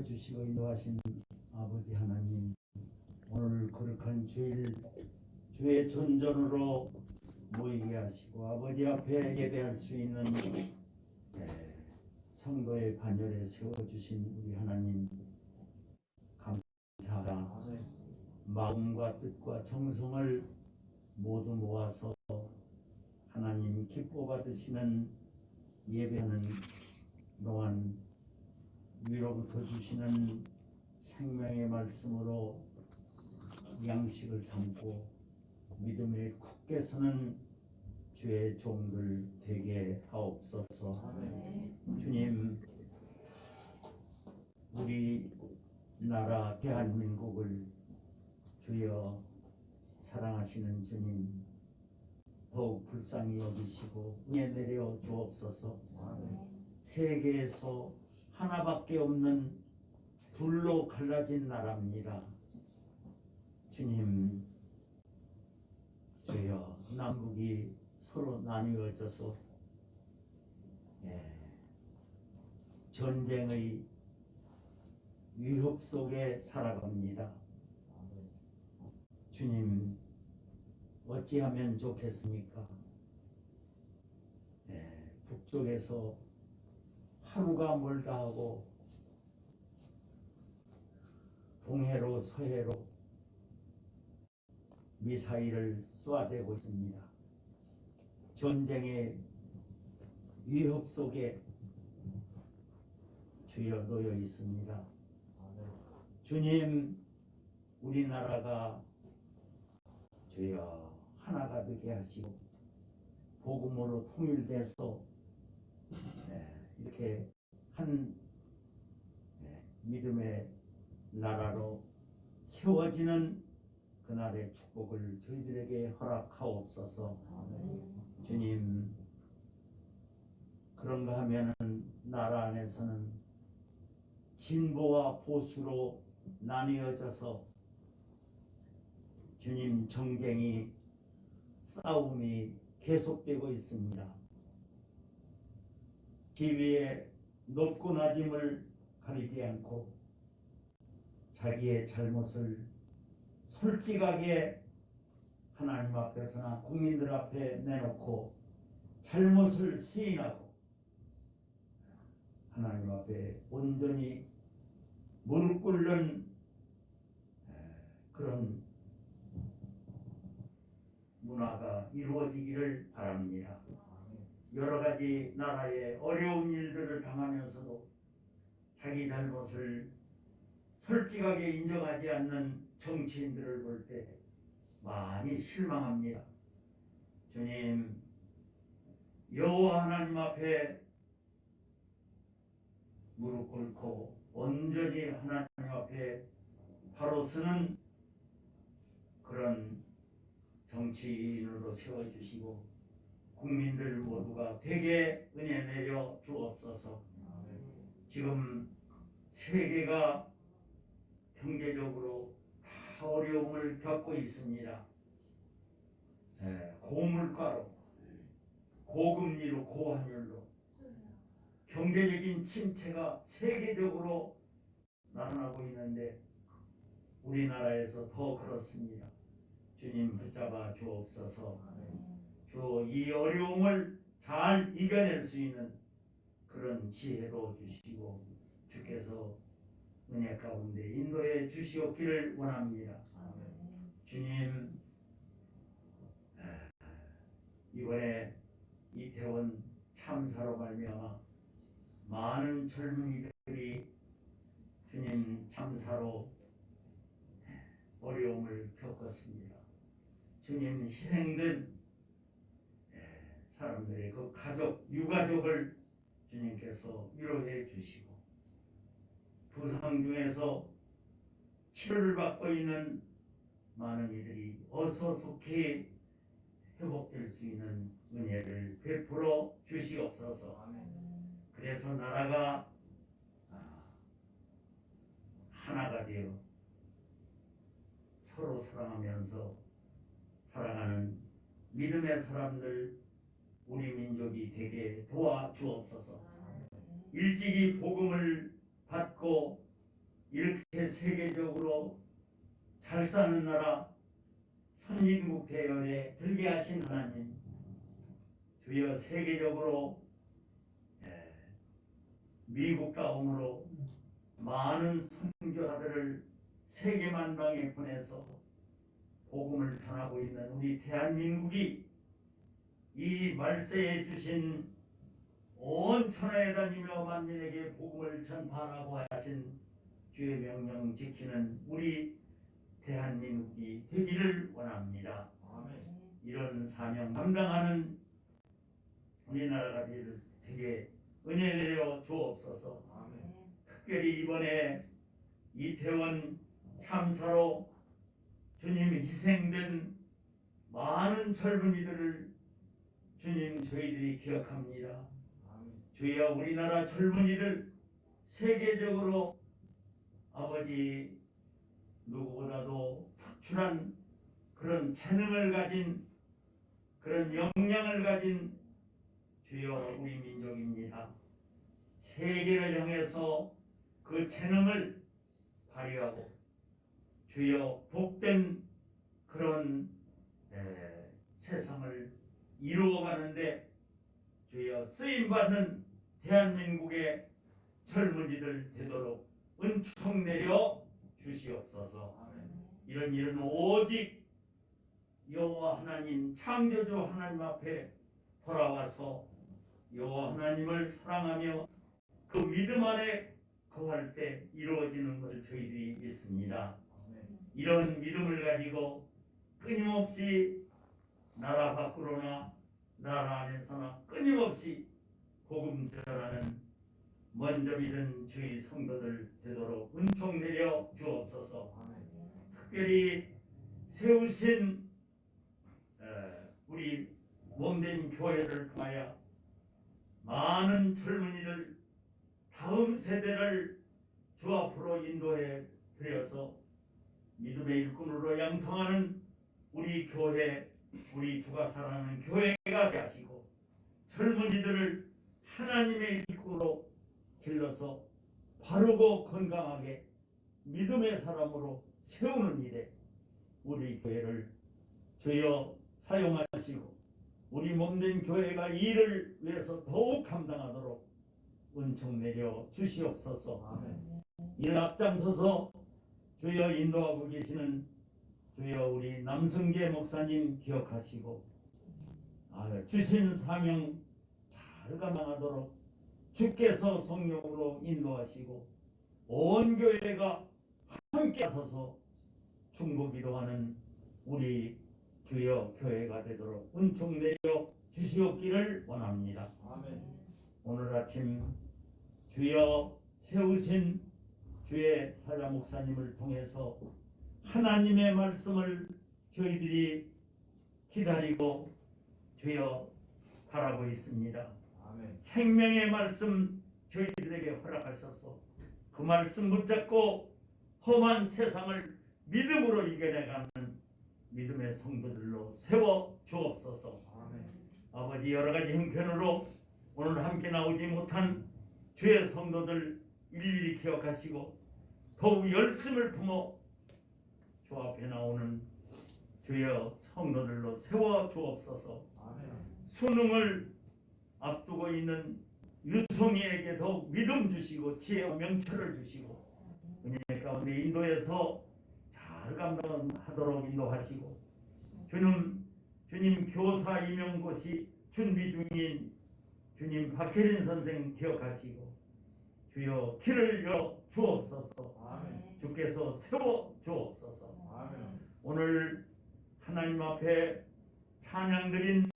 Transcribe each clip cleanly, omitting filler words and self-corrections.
세워주시고 인도하신 아버지 하나님, 오늘 거룩한 주일 주의 존전으로 모이게 하시고 아버지 앞에 예배할 수 있는 성도의 반열에 세워주신 우리 하나님 감사하라. 마음과 뜻과 정성을 모두 모아서 하나님 기뻐 받으시는 예배하는 동안 위로부터 주시는 생명의 말씀으로 양식을 삼고 믿음에 굳게 서는 주의 종들 되게 하옵소서. 주님, 우리 나라 대한민국을 주여 사랑하시는 주님 더욱 불쌍히 여기시고 은혜 내려 주옵소서. 세계에서 하나밖에 없는 둘로 갈라진 나라입니다. 주님, 주여 남북이 서로 나뉘어져서 전쟁의 위협 속에 살아갑니다. 주님, 어찌하면 좋겠습니까? 북쪽에서 하루가 멀다 하고 동해로 서해로 미사일을 쏘아대고 있습니다. 전쟁의 위협 속에 주여 놓여 있습니다. 주님, 우리나라가 주여 하나가 되게 하시고 복음으로 통일돼서 이렇게 한 믿음의 나라로 세워지는 그날의 축복을 저희들에게 허락하옵소서. 주님, 그런가 하면은 나라 안에서는 진보와 보수로 나뉘어져서 주님 정쟁이 싸움이 계속되고 있습니다. 지위의 높고 낮음을 가리지 않고 자기의 잘못을 솔직하게 하나님 앞에서나 국민들 앞에 내놓고 잘못을 시인하고 하나님 앞에 온전히 무릎 꿇는 그런 문화가 이루어지기를 바랍니다. 여러 가지 나라의 어려운 일들을 당하면서도 자기 잘못을 솔직하게 인정하지 않는 정치인들을 볼 때 많이 실망합니다. 주님, 여호와 하나님 앞에 무릎 꿇고 온전히 하나님 앞에 바로 서는 그런 정치인으로 세워주시고 국민들 모두가 되게 은혜 내려 주옵소서. 지금 세계가 경제적으로 다 어려움을 겪고 있습니다. 고물가로, 고금리로, 고환율로 경제적인 침체가 세계적으로 나타나고 있는데 우리나라에서 더 그렇습니다. 주님 붙잡아 주옵소서. 주 이 어려움을 잘 이겨낼 수 있는 그런 지혜도 주시고 주께서 은혜 가운데 인도해 주시옵기를 원합니다. 주님, 이번에 이태원 참사로 말미암아 많은 젊은이들이 주님 참사로 어려움을 겪었습니다. 주님, 희생된 사람들의 그 가족, 유가족을 주님께서 위로해 주시고 부상 중에서 치료를 받고 있는 많은 이들이 어서속히 회복될 수 있는 은혜를 베풀어 주시옵소서. 그래서 나라가 하나가 되어 서로 사랑하면서 살아가는 믿음의 사람들 우리 민족이 되게 도와주옵소서. 일찍이 복음을 받고 이렇게 세계적으로 잘 사는 나라 선진국 대열에 들게 하신 하나님, 주여 세계적으로 미국 다음으로 많은 선교사들을 세계 만방에 보내서 복음을 전하고 있는 우리 대한민국이 이 말세에 주신 온 천하에 다니며 만민에게 복음을 전파하라고 하신 주의 명령 지키는 우리 대한민국이 되기를 원합니다. 아멘. 이런 사명 감당하는 우리나라가 되게 은혜 내려 주옵소서. 아멘. 특별히 이번에 이태원 참사로 주님 희생된 많은 젊은이들을 주님 저희들이 기억합니다. 아멘. 주여 우리나라 젊은이들 세계적으로 아버지 누구보다도 특출한 그런 재능을 가진 그런 역량을 가진 주여 우리 민족입니다. 세계를 향해서 그 재능을 발휘하고 주여 복된 그런 세상을 이루어가는데 주여 쓰임받는 대한민국의 젊은이들 되도록 은총 내려 주시옵소서. 이런 일은 오직 여호와 하나님 창조주 하나님 앞에 돌아와서 여호와 하나님을 사랑하며 그 믿음 안에 거할 때 이루어지는 것을 저희들이 믿습니다. 이런 믿음을 가지고 끊임없이 나라 밖으로나 나라 안에서나 끊임없이 복음 전하는 먼저 믿은 저희 성도들 되도록 은총 내려 주옵소서. 특별히 세우신 우리 몸된 교회를 통하여 많은 젊은이들 다음 세대를 주 앞으로 인도해 드려서 믿음의 일꾼으로 양성하는 우리 교회, 우리 주가 사랑하는 교회가 되시고 젊은이들을 하나님의 일꾼으로 길러서 바르고 건강하게 믿음의 사람으로 세우는 일에 우리 교회를 주여 사용하시고 우리 몸된 교회가 이 일을 위해서 더욱 감당하도록 은총 내려 주시옵소서. 아멘. 이를 앞장서서 주여 인도하고 계시는 주여 우리 남승계 목사님 기억하시고 주신 사명 잘 감당하도록 주께서 성령으로 인도하시고 온 교회가 함께 서서 중보기도하는 우리 주여 교회가 되도록 은총 내려 주시옵기를 원합니다. 아멘. 오늘 아침 주여 세우신 주의 사자 목사님을 통해서 하나님의 말씀을 저희들이 기다리고 주여 바라고 있습니다. 아멘. 생명의 말씀 저희들에게 허락하셔서 그 말씀 붙잡고 험한 세상을 믿음으로 이겨내가는 믿음의 성도들로 세워 주옵소서. 아멘. 아버지 여러 가지 형편으로 오늘 함께 나오지 못한 주의 성도들 일일이 기억하시고 더욱 열심을 품어 주 앞에 나오는 주여 성도들로 세워 주옵소서. 아멘. 수능을 앞두고 있는 유송이에게 더욱 믿음 주시고 지혜와 명철을 주시고 은혜 가운데 인도해서 잘 감당하도록 인도하시고 주님 교사 임용고시 준비 중인 주님 박혜린 선생 기억하시고 주여 길을 열어 주옵소서. 아멘. 주께서 세워 주옵소서. 아멘. 오늘 하나님 앞에 찬양 드린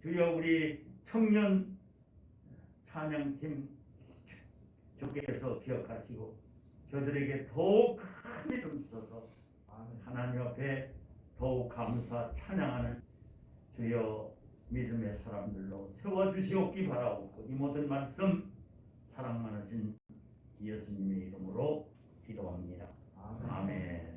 주여 우리 청년 찬양팀 주께서 기억하시고 저들에게 더욱 큰 믿음 주셔서 하나님 앞에 더욱 감사 찬양하는 주여 믿음의 사람들로 세워주시옵기 바라옵고 이 모든 말씀 사랑 많으신 예수님의 이름으로 기도합니다. 아멘.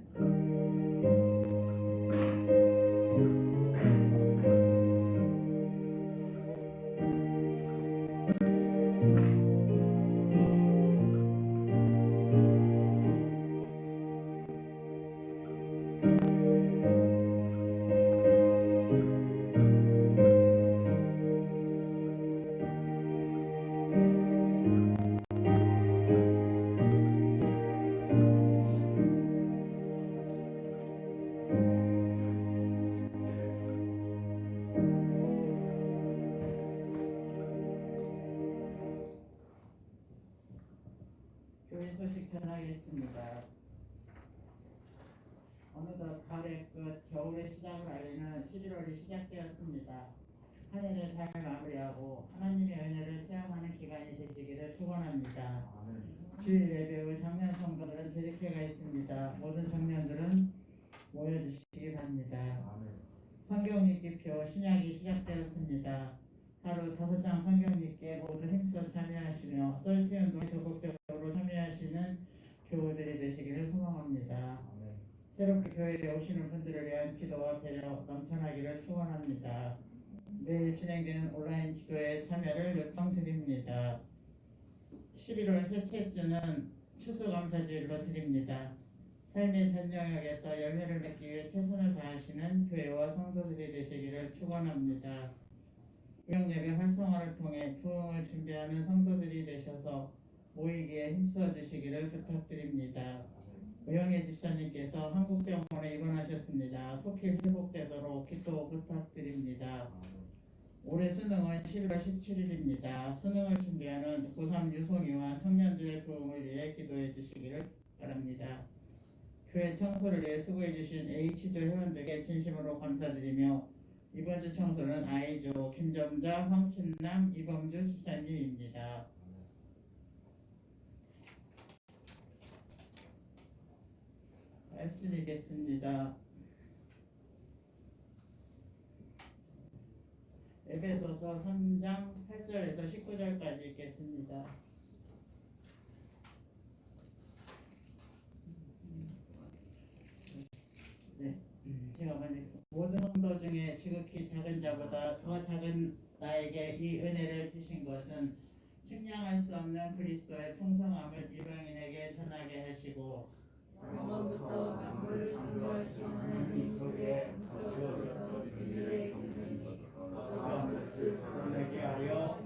교회 소식 전하겠습니다. 어느덧 가을의 끝, 겨울의 시작을 알리는 11월이 시작되었습니다. 한 해를 잘 마무리하고 하나님의 은혜를 체험하는 기간이 되시기를 축원합니다. 주일 예배 후 장년 성도들은 재직회가 있습니다. 모든 청년들은 모여주시기 바랍니다. 성경 읽기표 신약이 시작되었습니다. 하루 5장 성경 읽기에 모두 힘써 참여하시며 썰티 운동에 적극적으로 참여하시는 교우들이 되시기를 소망합니다. 새롭게 교회에 오시는 분들을 위한 기도와 배려 넘쳐나기를 축원합니다. 매일 진행되는 온라인 기도에 참여를 요청드립니다. 11월 셋째 주는 추수감사주일로 드립니다. 삶의 전 영역에서 열매를 맺기 위해 최선을 다하시는 교회와 성도들이 되시기를 축원합니다. 구역예배 활성화를 통해 부흥을 준비하는 성도들이 되셔서 모이기에 힘써 주시기를 부탁드립니다. 우영애 집사님께서 한국병원에 입원하셨습니다. 속히 회복되도록 기도 부탁드립니다. 올해 수능은 11월 17일입니다. 수능을 준비하는 고3 유송이와 청년들의 부흥을 위해 기도해 주시기를 바랍니다. 교회 청소를 위해 수고해 주신 H조 회원들께 진심으로 감사드리며 이번 주 청소는 I조 김정자, 황춘남, 이범주 집사님입니다. 말씀 읽겠습니다. 에베소서 3장 8절에서 19절까지 읽겠습니다. 네, 제가 먼저 모든 성도 중에 지극히 작은 자보다 더 작은 나에게 이 은혜를 주신 것은 측량할 수 없는 그리스도의 풍성함을 이방인에게 전하게 하시고 영원부터 만물을 창조하신 하나님 속에 거주었던 비밀의 경륜이 어떠한 것을 드러내게 하려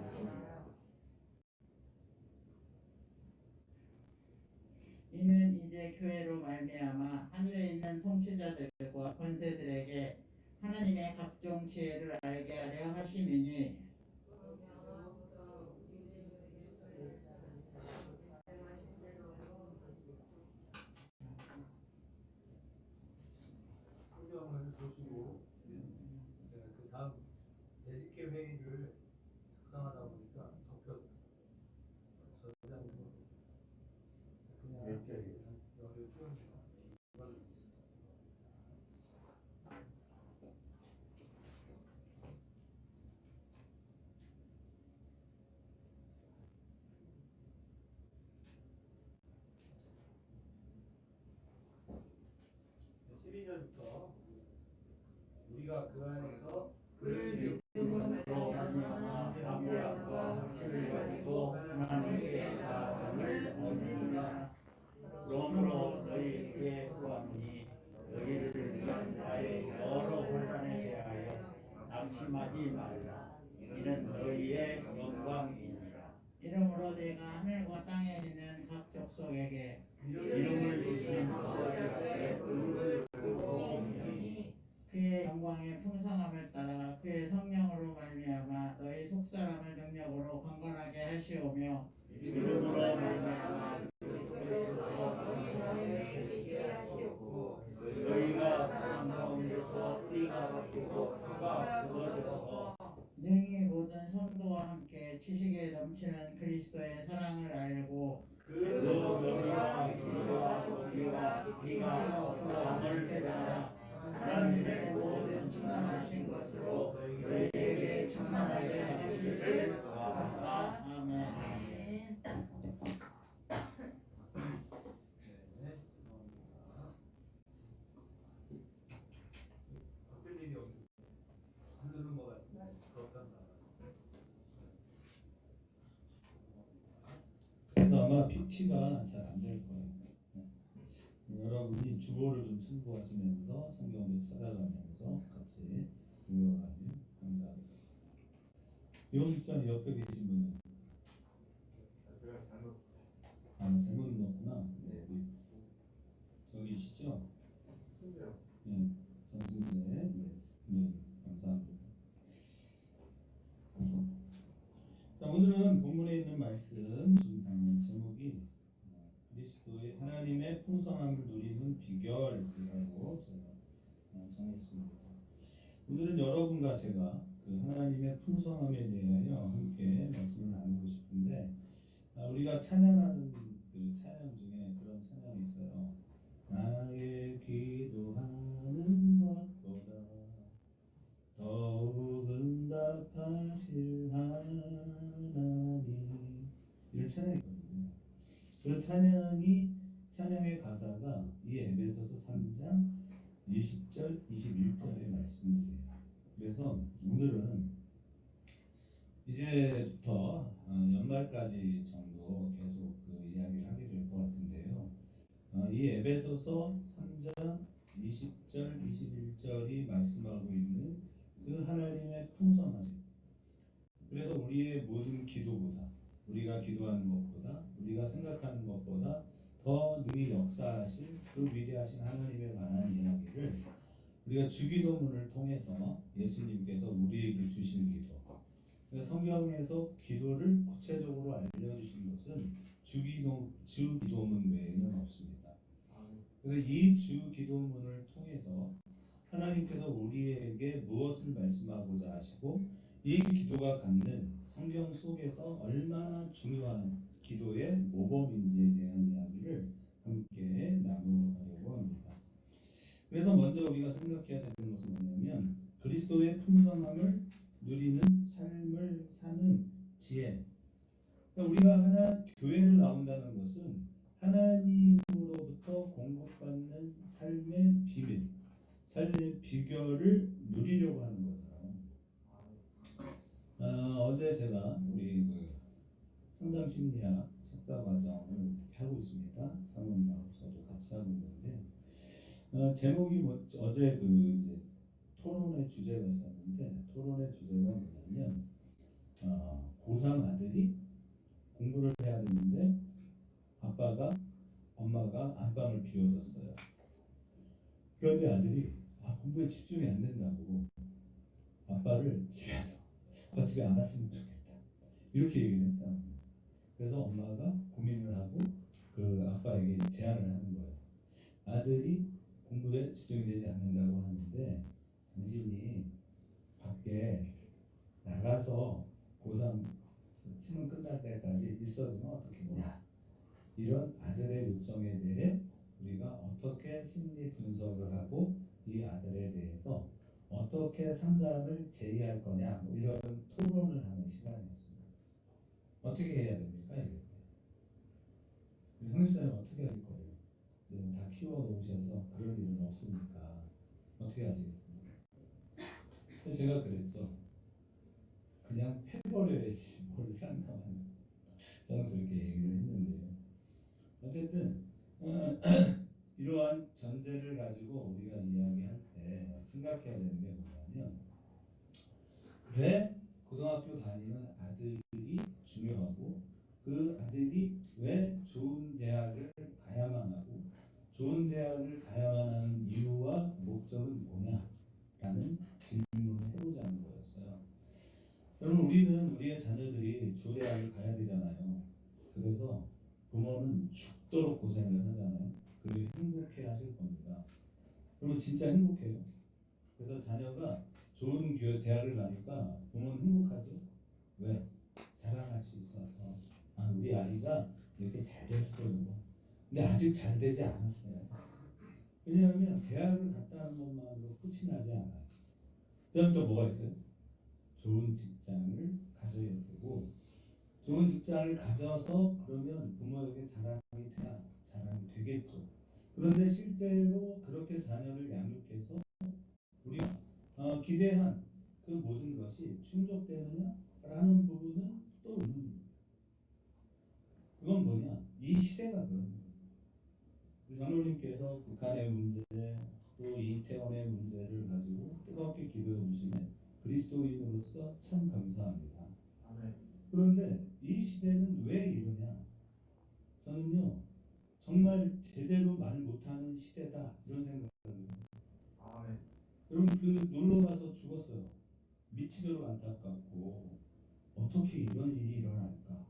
이는 이제 교회로 말미암아 하늘에 있는 통치자들과 권세들에게 하나님의 각종 지혜를 알게 하려 하심이니 성경을 보시고 그 다음 재직회 회의를 작성하다 보니까 덮여 저장이 그냥 몇 절이에요? 여기 표현돼요. 우리가 그 안에서 그를 믿음으로 말미암아 담대함과 확신을 가지고 하나님께 나아감을 얻느니라. 그러므로 너희에게 구하노니 너희를 위한 나의 여러 환난에 대하여 낙심하지 말라. 이는 너희의 영광이니라. 이러므로 내가 하늘과 땅에 있는 각 족속에게 이름을 주신 아버지 앞에 무릎을 꿇고 옵니 그의 영광의 풍성함을 따라 그의 성령으로 말미암아 너희 속사람을 능력으로 강건하게 하시오며 이름으로 말미암아 그리스도에서 너희와 계시게 하시고 너희가 사람 가운데서 뿌리가 바뀌고 표가 굳어져서 능히 모든 성도와 함께 지식에 넘치는 그리스도의 사랑을 알고 그 너희와 길이와 높이와 깊이가 어떠함을 깨달아 하나님의 모든 충만하신 것으로 너희에게 충만하게 하시기를 바란다. 아멘. 바뀔 일이 없는 누르는 거가 그렇단다. 그래서 아마 PT가 잘 안 될 거예요. 여러분이 주보를 좀 참고하시면서 성경을 찾아가면서 같이 교역하면 감사하겠습니다. 이원 집사님 옆에 계신 분은 잘못 넣었구나. 네, 저기시죠? 네, 전승재. 네, 감사합니다. 자, 오늘은 본문에 있는 말씀 지금 제목이 하나님의 풍성함을 누리는 비결이라고 제가 정했습니다. 오늘은 여러분과 제가 그 하나님의 풍성함에 대하여 함께 말씀을 나누고 싶은데, 우리가 찬양하는 그 찬양 중에 그런 찬양이 있어요. 나의 기도하는 것보다 더욱 응답하실 하나님, 이런 찬양이 있거든요. 그 찬양의 가사가 이 에베소서 3장 20절, 21절의 말씀들이에요. 그래서 오늘은 이제부터 연말까지 정도 계속 그 이야기를 하게 될 것 같은데요. 이 에베소서 3장 20절, 21절이 말씀하고 있는 그 하나님의 풍성하심. 그래서 우리의 모든 기도보다, 우리가 기도하는 것보다, 우리가 생각하는 것보다 더 능히 역사하실 그 위대하신 하나님에 관한 이야기를 우리가 주기도문을 통해서 예수님께서 우리에게 주신 기도, 성경에서 기도를 구체적으로 알려주신 것은 주기도문 외에는 없습니다. 그래서 이 주기도문을 통해서 하나님께서 우리에게 무엇을 말씀하고자 하시고, 이 기도가 갖는 성경 속에서 얼마나 중요한 기도의 모범인지에 대한 이야기를 함께 나누려고 합니다. 그래서 먼저 우리가 생각해야 되는 것은 뭐냐면, 그리스도의 풍성함을 누리는 삶을 사는 지혜. 우리가 교회를 나온다는 것은 하나님으로부터 공급받는 삶의 비밀, 삶의 비결을 누리려고 하는 거잖아요. 어제 제가 우리 그 상담 심리학 석사 과정을 하고 있습니다. 사모님하고 저도 같이 하고 있는데, 제목이 어제 그 이제 토론의 주제가 있었는데, 토론의 주제가 뭐냐면, 고3 아들이 공부를 해야 되는데 엄마가 안방을 비워줬어요. 그런데 아들이 공부에 집중이 안 된다고 아빠를 집에 안 왔으면 좋겠다, 이렇게 얘기를 했다. 그래서 엄마가 고민을 하고 그 아빠에게 제안을 하는 거예요. 아들이 공부에 집중이 되지 않는다고 하는데, 당신이 밖에 나가서 고3 수능 끝날 때까지 있어주면 어떻겠냐, 이런 아들의 요청에 대해 우리가 어떻게 심리 분석을 하고 이 아들에 대해서 어떻게 상담을 제의할 거냐, 뭐 이런 토론을 하는 시간이었습니다. 어떻게 해야 됩니까? 이럴 때 우리 성립사님 어떻게 하실 거예요? 다 키워놓으셔서 그럴 일은 없으니까 어떻게 하시겠습니까? 제가 그랬죠. 그냥 패버려야지 뭘 상담하는. 저는 그렇게 얘기를 했는데요. 어쨌든 이러한 전제를 가지고 우리가 이야기할 때 생각해야 되는 게 뭐냐면, 왜 고등학교 다니는 아들이 중요하고, 그 아들이 왜 좋은 대학을 가야만 하고, 좋은 대학을 가야만 하는 이유와 목적은 뭐냐라는 질문을 해보자는 거였어요. 여러분, 우리는 우리의 자녀들이 조대학을 가야 되잖아요. 그래서 부모는 죽도록 고생을 하잖아요. 그리고 행복해 하실 겁니다. 여러분, 진짜 행복해요. 그래서 자녀가 좋은 대학을 가니까 부모는 행복하죠. 왜? 자랑할 수 있어서. 우리 아이가 이렇게 잘 됐어요. 근데 아직 잘 되지 않았어요. 왜냐하면 대학을 갔다는 것만으로 끝이 나지 않아요. 그다음 또 뭐가 있어요? 좋은 직장을 가져야 되고, 좋은 직장을 가져서 그러면 부모에게 자랑이 되겠죠. 그런데 실제로 그렇게 자녀를 양육해서 우리가 기대한 그 모든 것이 충족되느냐라는 부분은 또 의문입니다. 그건 뭐냐? 이 시대가 그런 거예요. 장로님께서 북한의 문제, 또 이태원의 문제를 가지고 뜨겁게 기도해 주시면 그리스도인으로서 참 감사합니다. 그런데 이 시대는 왜 이러냐? 저는요, 정말 제대로 말 못하는 시대다, 이런 생각을 해요. 여러분, 그 놀러 가서 죽었어요. 미치도록 안타깝고, 어떻게 이런 일이 일어날까?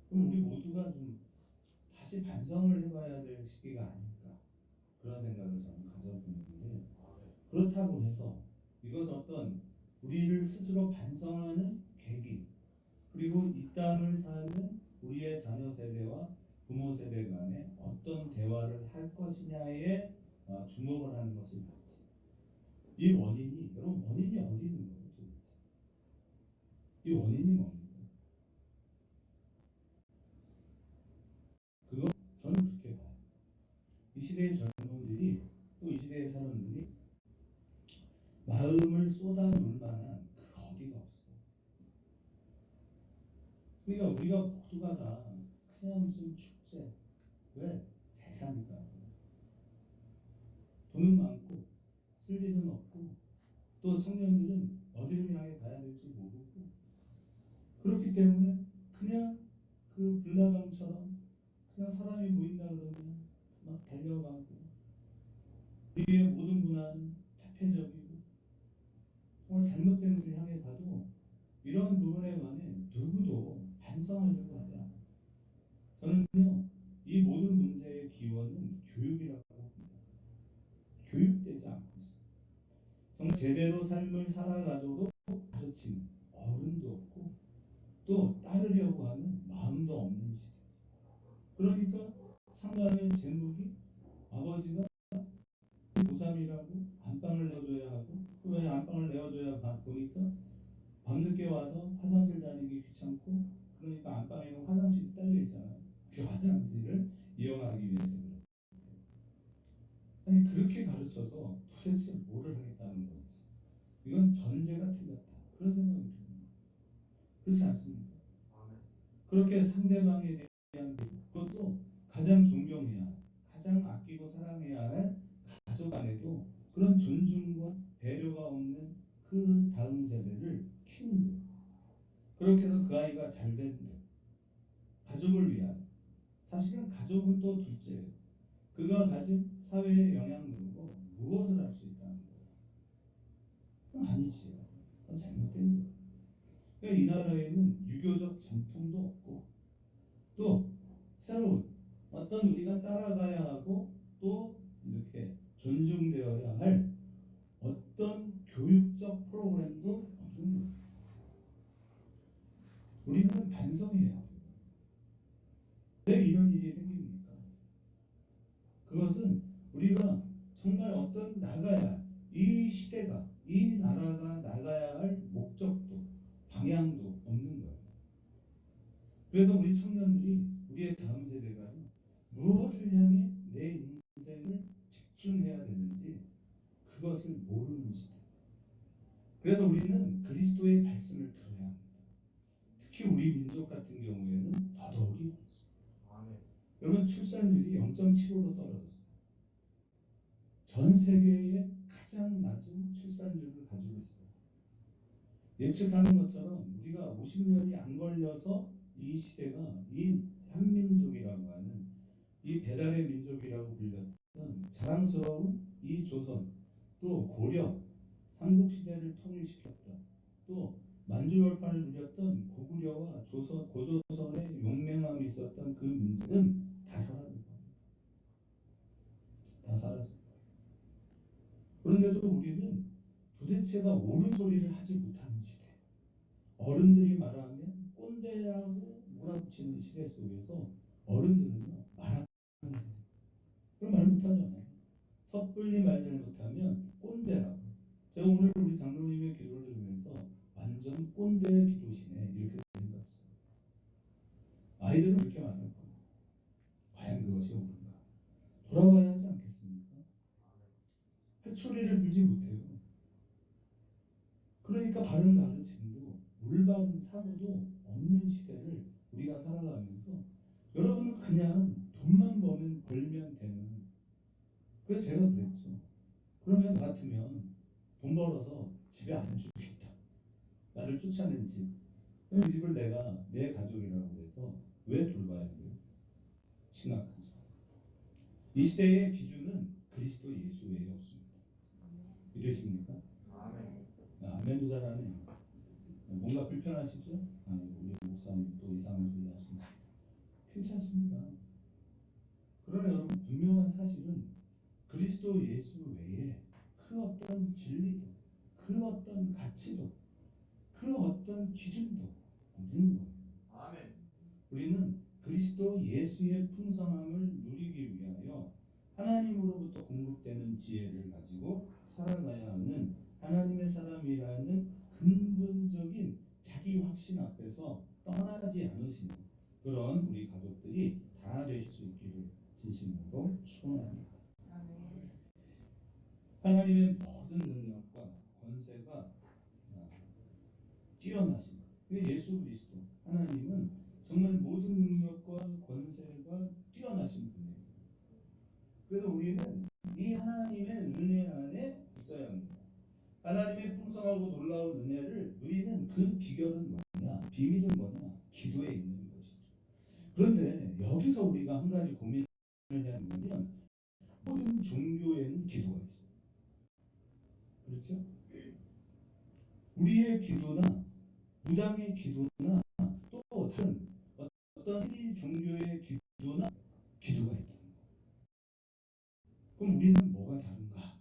그럼 우리 모두가 좀 다시 반성을 해봐야 될 시기가 아닐까 그런 생각을 저는 가져보는데 그렇다고 해서 이것은 어떤 우리를 스스로 반성하는 계기 그리고 이 땅을 사는 우리의 자녀 세대와 부모 세대 간에 어떤 대화를 할 것이냐에 주목을 하는 것이 맞지. 이 원인이 여러분 원인이 어디 있는 거예요 도대체? 이 원인이 뭡니까? 그거 저는 그렇게 봐요. 이 시대의 젊은들이 또 이 시대의 사람들이 마음을 쏟아놓을 만한 그 어디가 없어. 그러니까 우리가 모두가 다 그냥 무슨 축제 왜? 잘 사니까 돈은 많고 쓸 일은 없고 또 청년들은 어디를 향해 가야 될지 모르고 그렇기 때문에 그냥 그 불나방처럼 그냥 사람이 보인다 그러면 막 달려가고 우리의 모든 문화는 퇴폐적이고 정말 잘못된 것을 향해 가도 이런 부분에 관해 누구도 반성하려고 하지 않아요. 저는요 이 모든 문제의 기원은 교육이라고 봅니다. 교육되지 않고 있어요. 정말 제대로 삶을 살아가도록 가르치는 어른도 없고 또 따르려고 하는 마음도 없는 시대. 그러니까 상간의 제목이 아버지가 고3이라고 안방을 내어줘야 하고 왜 안방을 내어줘야 보니까 밤늦게 와서 화장실 다니기 귀찮고 그러니까 안방에는 화장실이 딸려 있잖아요. 그 화장실을 이용하기 위해서 그래요. 아니 그렇게 가르쳐서 도대체 뭐를 하겠다는 건지 이건 전제가 틀렸다 그런 생각이 듭니다. 그렇지 않습니까? 그렇게 상대방에 대한 그것도 가장 존경해야 할 가장 아끼고 사랑해야 할 가족 안에도 그런 존중과 배려가 없는 그 다음 세대를 키운다. 그렇게 해서 그 아이가 잘 된다. 가족을 위한 사실은 가족은 또 둘째예요. 그가 가진 사회의 영향력으로 무엇을 할 수 있다는 거예요. 그건 아니지요. 그건 잘못된 거예요. 그러니까 이 나라에는 유교적 전통도 없고 또 새로운 어떤 우리가 따라가야 하고 또 이렇게 존중되어야 할 어떤 교육적 프로그램도 없는 거예요. 우리는 반성해야 돼요. 왜 이런 일이 생깁니까? 그것은 우리가 정말 어떤 나가야 이 시대가 이 나라가 나가야 할 목적도 방향도 없는 거예요. 그래서 우리 청년들이 우리의 다음 세대가 무엇을 향해 내 인생을 집중해야 되는지 그것을 모르는 시대. 그래서 우리는 그리스도의 말씀을 들어야 합니다. 특히 우리 민족 같은 경우에는 더더욱이 그렇습니다. 여러분 출산율이 0.75로 떨어졌어요. 전 세계의 가장 낮은 출산율을 가지고 있어요. 예측하는 것처럼 우리가 50년이 안 걸려서 이 시대가 이 한민족이라고 하는 이 배달의 민족이라고 불렸던 자랑스러운 이 조선 또 고려 삼국시대를 통일시켰던 또 만주열파를 누렸던 고구려와 조선 고조선의 용맹함이 있었던 그 민족은 다 사라진 겁니다. 다 사라진 거예요. 그런데도 우리는 도대체가 옳은 소리를 하지 못하는 시대. 어른들이 말하면 꼰대라고 몰아붙이는 시대 속에서 어른들은요 말하는 그럼 말 못하잖아요. 섣불리 말 잘못하면 꼰대라고. 제가 오늘 우리 장로님의 기도를 들으면서 완전 꼰대 기도시네 이렇게 생각했어요. 아이들은 그렇게 말할 겁니다. 과연 그것이 옳은가? 돌아와야 하지 않겠습니까? 회초리를 들지 못해요. 그러니까 바른 가르침도 올바른 사고도 없는 시대를 우리가 살아가면서 여러분은 그냥 돈만 벌면 되는. 그래서 제가 그랬죠. 그러면 나 같으면 돈 벌어서 집에 안 주겠다. 나를 쫓아낸 집. 그 집을 내가 내 가족이라고 해서 왜 돌봐야 돼요? 심각하죠. 이 시대의 기준은 그리스도 예수 외에 없습니다. 믿으십니까? 아멘도 잘하네요. 뭔가 불편하시죠? 아니 우리 목사님 또 이상한 소리 하시면 괜찮습니다. 그리스도 예수 외에 그 어떤 진리도, 그 어떤 가치도, 그 어떤 기준도 없는 거예요. 아멘. 우리는 그리스도 예수의 풍성함을 누리기 위하여 하나님으로부터 공급되는 지혜를 가지고 살아가야 하는 하나님의 사람이라는 근본적인 자기 확신 앞에서 떠나지 않으시는 그런 우리 가족들이 다 될 수 있기를 진심으로 축원합니다. 하나님의 모든 능력과 권세가 뛰어나신 예수 그리스도 하나님은 정말 모든 능력과 권세가 뛰어나신 분이에요. 그래서 우리는 이 하나님의 은혜 안에 있어야 합니다. 하나님의 풍성하고 놀라운 은혜를 누리는 그 비결은 뭐냐? 비밀은 뭐냐? 기도에 있는 것이죠. 그런데 여기서 우리가 한 가지 고민을 해야 하면 모든 종교에는 기도가 있어요. 그렇죠? 우리의 기도나 무당의 기도나 또 다른 어떤 이 종교의 기도나 기도가 있다는 거예요. 그럼 우리는 뭐가 다른가?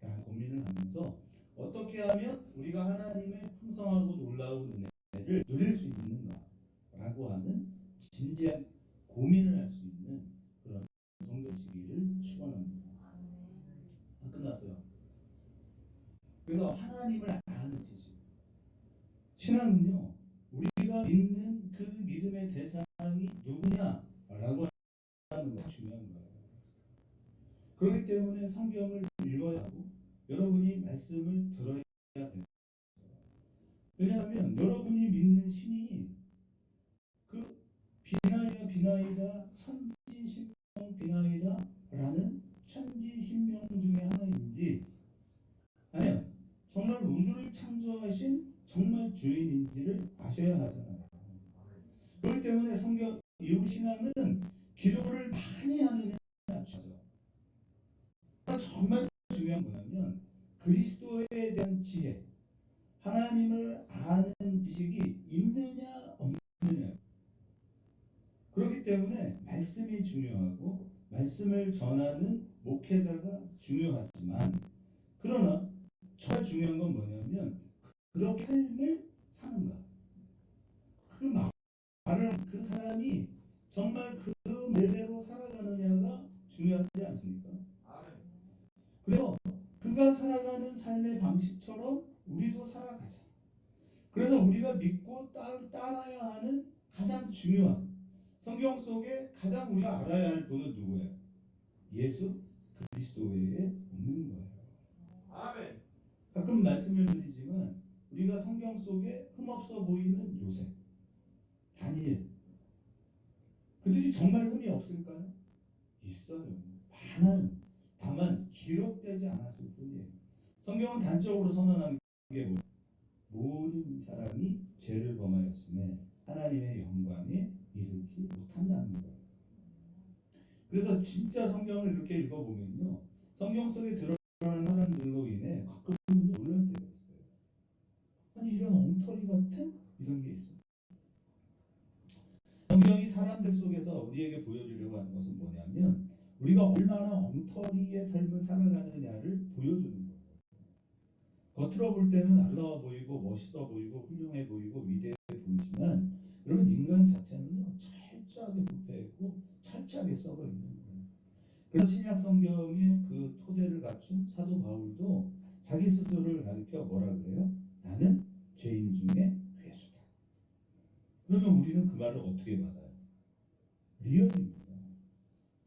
라는 고민을 하면서 어떻게 하면 우리가 하나님의 풍성하고 놀라운 은혜를 누릴 수 있는가? 라고 하는 진지한 고민을 할 수 있는 그런 성도시기를 축원합니다. 끝났어요. 그래서 하나님을 아는 지식. 신앙은요, 우리가 믿는 그 믿음의 대상이 누구냐라고 하는 것이 중요한 거예요. 그렇기 때문에 성경을 읽어야 하고 여러분이 말씀을 들어야 돼요. 왜냐하면 여러분이 믿는 신이 그 비나이다 천지신명 비나이다 라는 천지신명 중에 하나인지 아니면 정말 우주를 창조하신 정말 주인인지를 아셔야 하잖아요. 그렇기 때문에 성경 이후 신앙은 기도를 많이 하느냐 주죠. 정말 중요한 거냐면 그리스도에 대한 지혜, 하나님을 아는 지식이 있느냐 없느냐. 그렇기 때문에 말씀이 중요하고 말씀을 전하는 목회자가 중요하지만 그러나 정말 중요한 건 뭐냐면 그렇게 삶을 사는가. 그 말을 그 사람이 정말 그 말대로 살아가느냐가 중요하지 않습니까? 그래서 그가 살아가는 삶의 방식처럼 우리도 살아가자. 그래서 우리가 믿고 따라야 하는 가장 중요한 성경 속에 가장 우리가 알아야 할 분은 누구예요? 예수 그리스도 외에 없는 거예요. 아멘. 가끔 말씀을 드리지만 우리가 성경 속에 흠없어 보이는 요셉, 다니엘, 그들이 정말 흠이 없을까요? 있어요. 많아요. 다만 기록되지 않았을 뿐이에요. 성경은 단적으로 선언하는 게 뭐예요? 모든 사람이 죄를 범하였음에 하나님의 영광에 이르지 못한다는 거예요. 그래서 진짜 성경을 이렇게 읽어보면요, 성경 속에 드러나는 사람들로 인해 가끔은 놀랄 때가 있어요. 아니 이런 엉터리 같은 이런 게 있어요. 성경이 사람들 속에서 우리에게 보여주려고 하는 것은 뭐냐면 우리가 얼마나 엉터리의 삶을 살아가느냐를 보여주는 거예요. 겉으로 볼 때는 아름다워 보이고 멋있어 보이고 훌륭해 보이고 위대해 보이지만 여러분 인간 자체는요 철저하게 부패했고 철저하게 썩어 있는 거예요. 그래서 신약 성경의 그 토대를 갖춘 사도 바울도 자기 스스로를 가리켜 뭐라 그래요? 나는 죄인 중에 괴수다. 그러면 우리는 그 말을 어떻게 받아요? 리얼입니다.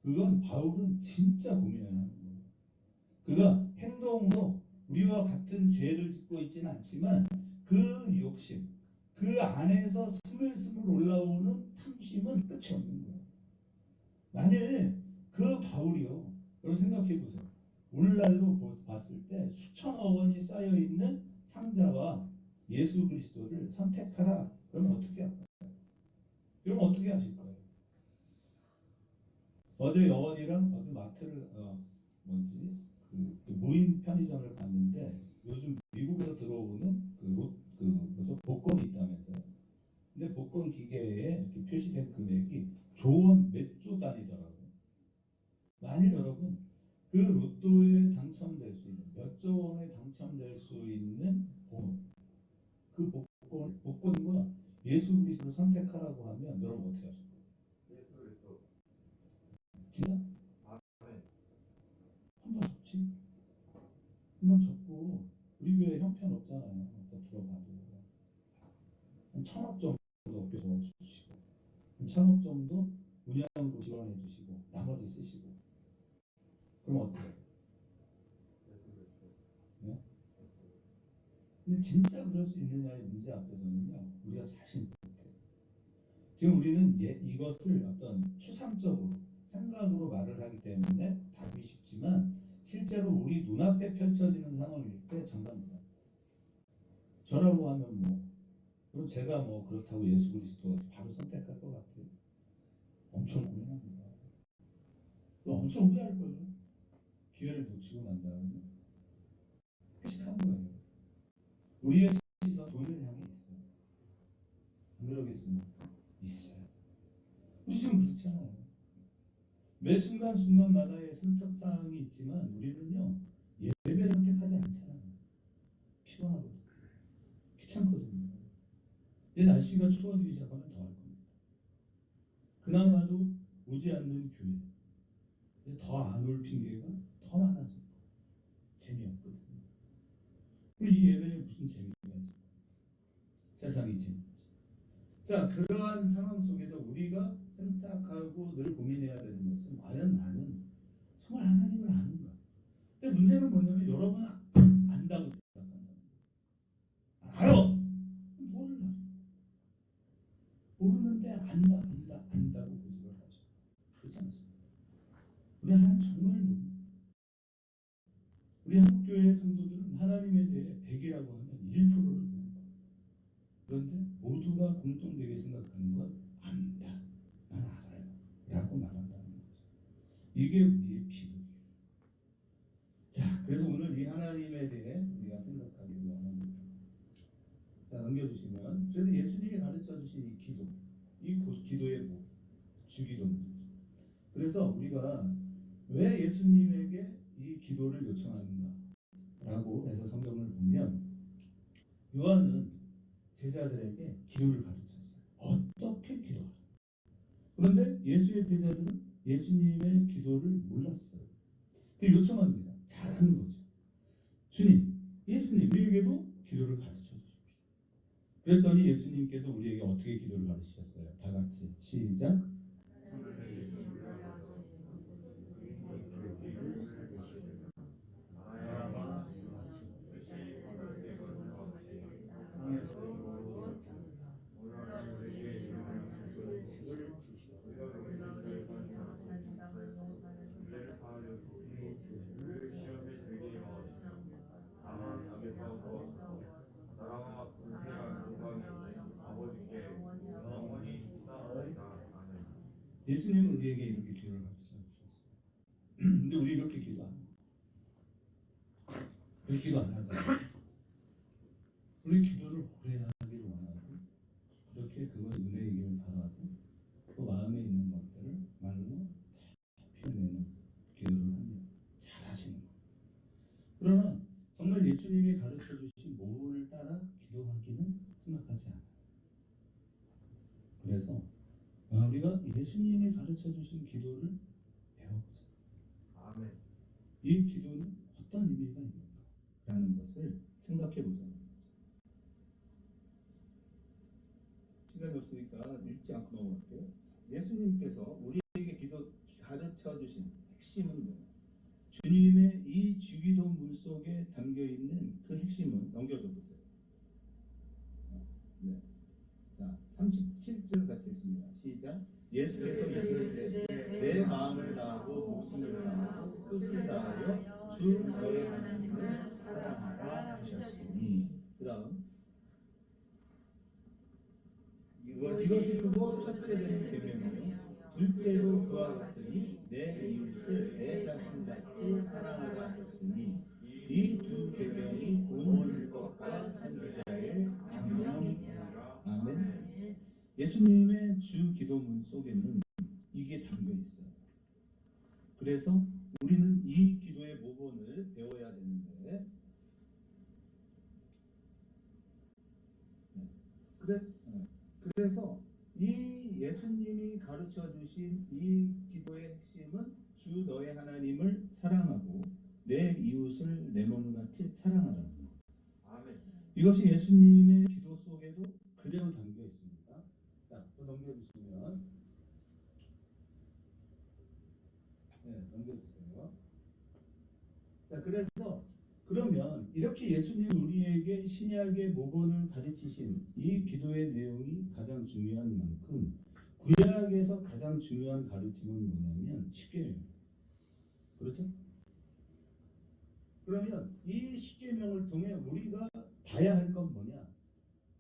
그건 바울은 진짜 고민을 하는 거예요. 그가 행동으로 우리와 같은 죄를 짓고 있지는 않지만 그 욕심, 그 안에서 스물스물 올라오는 탐심은 끝이 없는 거예요. 만일 그 바울이요, 여러분 생각해 보세요. 오늘날로 봤을 때 수천억 원이 쌓여 있는 상자와 예수 그리스도를 선택하라. 그러면 어떻게 할까요? 여러분 어떻게 하실 거예요? 어제 여원이랑 어디 마트를 그 무인 편의점을 갔는데 요즘 미국에서 들어오는 뭐죠? 복권이 있다면서요. 근데 복권 기계에 이렇게 표시된 금액이 몇 조 단위더라고요. 만일 여러분 그 로또에 당첨될 수 있는 몇 조 원에 당첨될 수 있는 번호, 그 복권과 예수 그리스도를 선택하라고 하면 여러분 어떻게 하실 거예요? 예수 그리스도. 진짜? 아멘. 한번 접지? 한번 접고 우리 교회 형편없잖아요. 들어가도 한 1,000억 정도 업계에서 주시고 한 1,000억 정도 운영으로 지원해 주시고 나머지 쓰시고 그럼 어때요? 예수 그리스도. 네? 근데 진짜 그럴 수 있느냐의 문제 앞에서는요 우리가 자신 못해요. 지금 우리는 이것을 어떤 추상적으로 생각으로 말을 하기 때문에 답이 쉽지만 실제로 우리 눈앞에 펼쳐지는 상황일 때 정답입니다. 저라고 하면 뭐 그럼 제가 뭐 그렇다고 예수 그리스도 바로 선택할 것 같아요? 엄청 고민합니다. 엄청 후회할 거예요. 기회를 놓치고 난 다음에 회식한 거예요. 우리의 시선 돈을 향해 있어요. 안 그러겠습니까? 있어요. 우리 지금 그렇잖아요. 매 순간순간마다의 선택사항이 있지만 우리는요 예배를 선택하지 않잖아요. 피곤하거든요. 귀찮거든요. 이제 날씨가 추워지기 시작하면 더 할 겁니다. 그나마도 오지 않는 교회 이제 더 안 올 핑계가 더 많아질 거예요. 재미없거든요. 그리고 이 예배에 무슨 재미가 있어요? 세상이 재미있지. 자, 그러한 상황 속에서 우리가 생각하고 늘 고민해야 되는 것은 과연 나는 정말 하나님을 아는가? 근데 문제는 뭐냐면 여러분은 안다고 생각한다는 거예요. 알아! 뭐를 알아? 모르는데 안다고 고집을 하죠. 그렇지 않습니다. 우리 하나님 정말 모릅니다. 우리 한국교회 성도들은 하나님에 대해 100이라고 하면 1%를 모릅니다. 그런데 모두가 공통되게 생각하는 건 압니다. 난 알아요. 라고 말한다는 거죠. 이게 우리의 비극이에요. 자, 그래서 오늘 이 하나님에 대해 우리가 생각하기를 원합니다. 자, 넘겨주시면 그래서 예수님이 가르쳐주신 이 기도, 이 기도의 뭐? 주기도입니다. 그래서 우리가 왜 예수님에게 이 기도를 요청하는가? 라고 해서 성경을 보면 요한은 제자들에게 기도를 가르쳤어요. 어떻게 기도하라. 그런데 예수의 제자들은 예수님의 기도를 몰랐어요. 그 요청합니다. 잘하는 거죠. 주님, 예수님 우리에게도 기도를 가르쳐 주십시오. 그랬더니 예수님께서 우리에게 어떻게 기도를 가르치셨어요? 다 같이 시작. 예수님은 우리에게 이렇게 기도를 가르쳐 주셨어요. 근데 우리 이렇게 기도 안 해요. 우리 기도 안 하잖아요. 우리 기도를 오래 하기를 원하고 그렇게 그걸 은혜이기를 바라고 그 마음에 있는 것들을 말로 다 표현내는 기도를 합니다. 잘하시는 거. 그러나 정말 예수님이 가르쳐 주신 모범을 따라 기도하기는 생각하지 않아요. 그래서 우리가 예수님이 가르쳐 주신 기도를 배워보자. 아멘. 이 기도는 어떤 의미가 있는가라는 것을 생각해 보자. 시간이 없으니까 읽지 않고 넘어갈게요. 예수님께서 우리에게 기도 가르쳐 주신 핵심은 뭐예요? 주님의 이 주기도 문 속에 담겨 있는 그 핵심은 넘겨줘 보세요. 네. 자, 37절 같이 있습니다. 시작. 예수께서 이르시되 내 마음을 다하고 목숨을 다하고 뜻을 다하여 주 너의 하나님을 사랑하라 하셨으니. 그다음 이것이 크고 첫째 되는 계명이요 둘째로 그와 같으니 내 이웃을 내 자신같이 사랑하라 하셨으니 이 두 계명이 온 율법과 선지자의 강령이니라. 아멘. 예수님의 주 기도문 속에는 이게 담겨 있어요. 그래서 우리는 이 기도의 모본을 배워야 되는데 그래서 이 예수님이 가르쳐 주신 이 기도의 핵심은 주 너의 하나님을 사랑하고 내 이웃을 내 몸같이 사랑하라는 거예요. 아멘. 이것이 예수님의 기도 속에도 그대로 담겨 있습니다. 자, 또 넘겨주시면 넘겨주세요. 자, 그래서 그러면 이렇게 예수님 우리에게 신약의 모본을 가르치신 이 기도의 내용이 가장 중요한 만큼 구약에서 가장 중요한 가르침은 뭐냐면 십계명. 그렇죠? 그러면 이 십계명을 통해 우리가 봐야 할 건 뭐냐?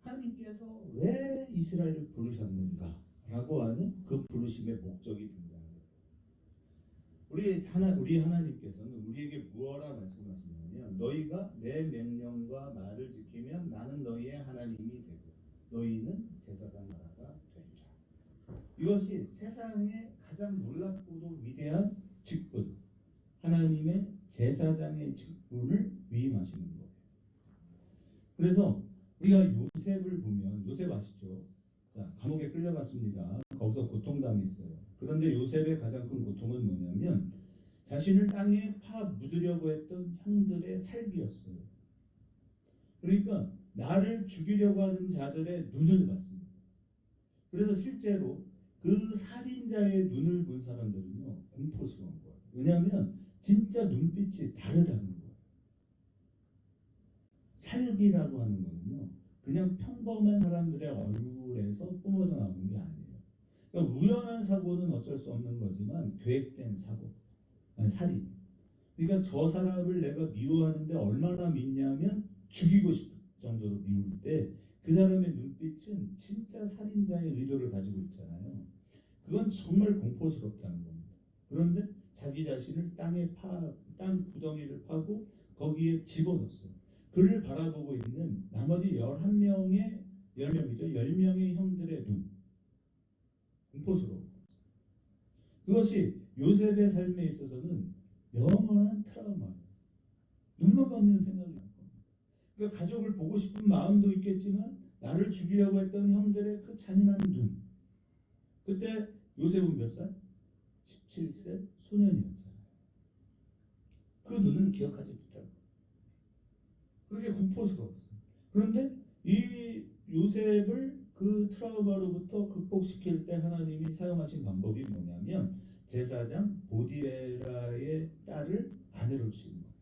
하나님께서 왜 이스라엘을 부르셨는가라고 하는 그 부르심의 목적이 등장합니다. 우리 하나님께서는 우리에게 무엇라 말씀하시냐면 너희가 내 명령과 말을 지키면 나는 너희의 하나님이 되고 너희는 제사장 나라가 되리라. 이것이 세상의 가장 놀랍고도 위대한 직분, 하나님의 제사장의 직분을 위임하시는 거예요. 그래서 우리가 요셉을 보면, 요셉 아시죠? 자, 감옥에 끌려갔습니다. 거기서 고통당했어요. 그런데 요셉의 가장 큰 고통은 뭐냐면 자신을 땅에 파 묻으려고 했던 형들의 살기였어요. 그러니까 나를 죽이려고 하는 자들의 눈을 봤습니다. 그래서 실제로 그 살인자의 눈을 본 사람들은요 공포스러운 거예요. 왜냐하면 진짜 눈빛이 다르다는 거예요. 살기라고 하는 거는요 그냥 평범한 사람들의 얼굴에서 뿜어져 나오는 게 아니에요. 그러니까 우연한 사고는 어쩔 수 없는 거지만 계획된 사고, 아니 살인. 그러니까 저 사람을 내가 미워하는데 얼마나 믿냐면 죽이고 싶을 정도로 미울 때 그 사람의 눈빛은 진짜 살인자의 의도를 가지고 있잖아요. 그건 정말 공포스럽게 하는 겁니다. 그런데 자기 자신을 땅 구덩이를 파고 거기에 집어넣었어요. 그를 바라보고 있는 나머지 10명의 형들의 눈. 공포스러운 거죠. 그것이 요셉의 삶에 있어서는 영원한 트라우마예요. 눈만 감는 생각이 날 겁니다. 그러니까 가족을 보고 싶은 마음도 있겠지만 나를 죽이려고 했던 형들의 그 잔인한 눈. 그때 요셉은 몇 살? 17세 소년이었잖아요. 그 눈은 기억하지 못하고 그렇게 공포스러웠어요. 그런데 이 요셉을 그 트라우마로부터 극복시킬 때 하나님이 사용하신 방법이 뭐냐면 제사장 보디베라의 딸을 아내로 주신 거예요.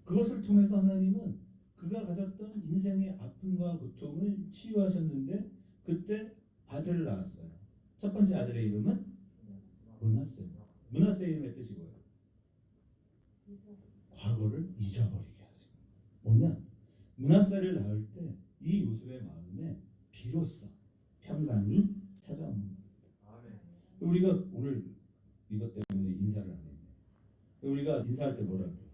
그것을 통해서 하나님은 그가 가졌던 인생의 아픔과 고통을 치유하셨는데 그때 아들을 낳았어요. 첫 번째 아들의 이름은 므낫세. 므낫세의 이름의 뜻이 뭐예요? 과거를 잊어버리게 하시고 뭐냐? 므낫세를 낳을 때 이 요셉의 마음에 비로소 평강이 찾아옵니다. 우리가 오늘 이것 때문에 인사를 안 해요. 우리가 인사할 때 뭐라고 해요?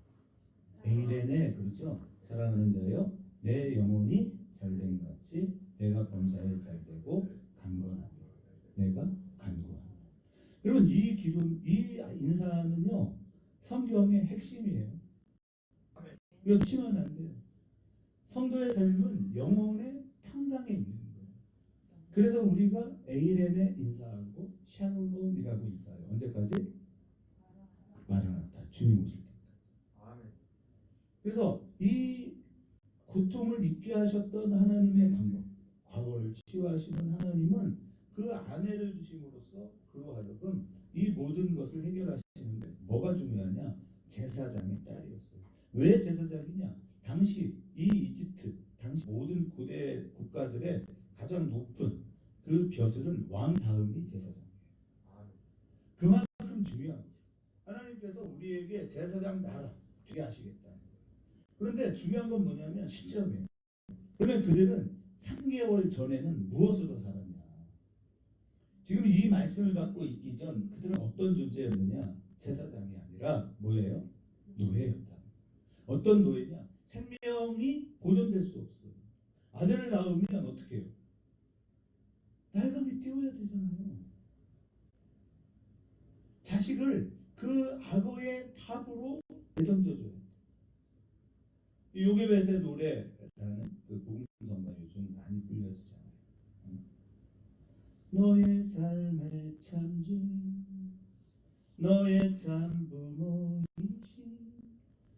에이레네, 그렇죠? 사랑하는 자여 내 영혼이 잘된 것 같이 내가 범사에 잘되고 강건하며 내가 간구하며. 여러분 이 인사는요 성경의 핵심이에요. 이거 치면 안 돼요. 성도의 삶은 영혼의 평강에 있는 거예요. 그래서 우리가 에이렌에 인사하고 샬롬이라고 인사해요. 언제까지? 마라나타, 주님 오실 때까지. 그래서 이 고통을 잊게 하셨던 하나님의 방법, 과거를 치유하시는 하나님은 그 아내를 주심으로써 그로 하여금 이 모든 것을 해결하시는데 뭐가 중요하냐? 제사장의 딸이었어요. 왜 제사장이냐? 당시 이 이집트, 당시 모든 고대 국가들의 가장 높은 그 벼슬은 왕 다음이 제사장이에요. 그만큼 중요한 거예요. 하나님께서 우리에게 제사장 나라 되게 하시겠다. 그런데 중요한 건 뭐냐면 시점이에요. 그러면 그들은 3개월 전에는 무엇으로 살았냐? 지금 이 말씀을 받고 있기 전 그들은 어떤 존재였느냐? 제사장이 아니라 뭐예요? 노예였다. 어떤 노예냐? 생명이 보존될 수 없어요. 아들을 낳으면 어떻게 해요? 날감이 띄워야 되잖아요. 자식을 그 악어의 탑으로 내던져줘요. 요괴벳의 노래라는 그 복음성가 요즘 많이 불려지잖아요. 너의 삶의 참주인 너의 참 부모이신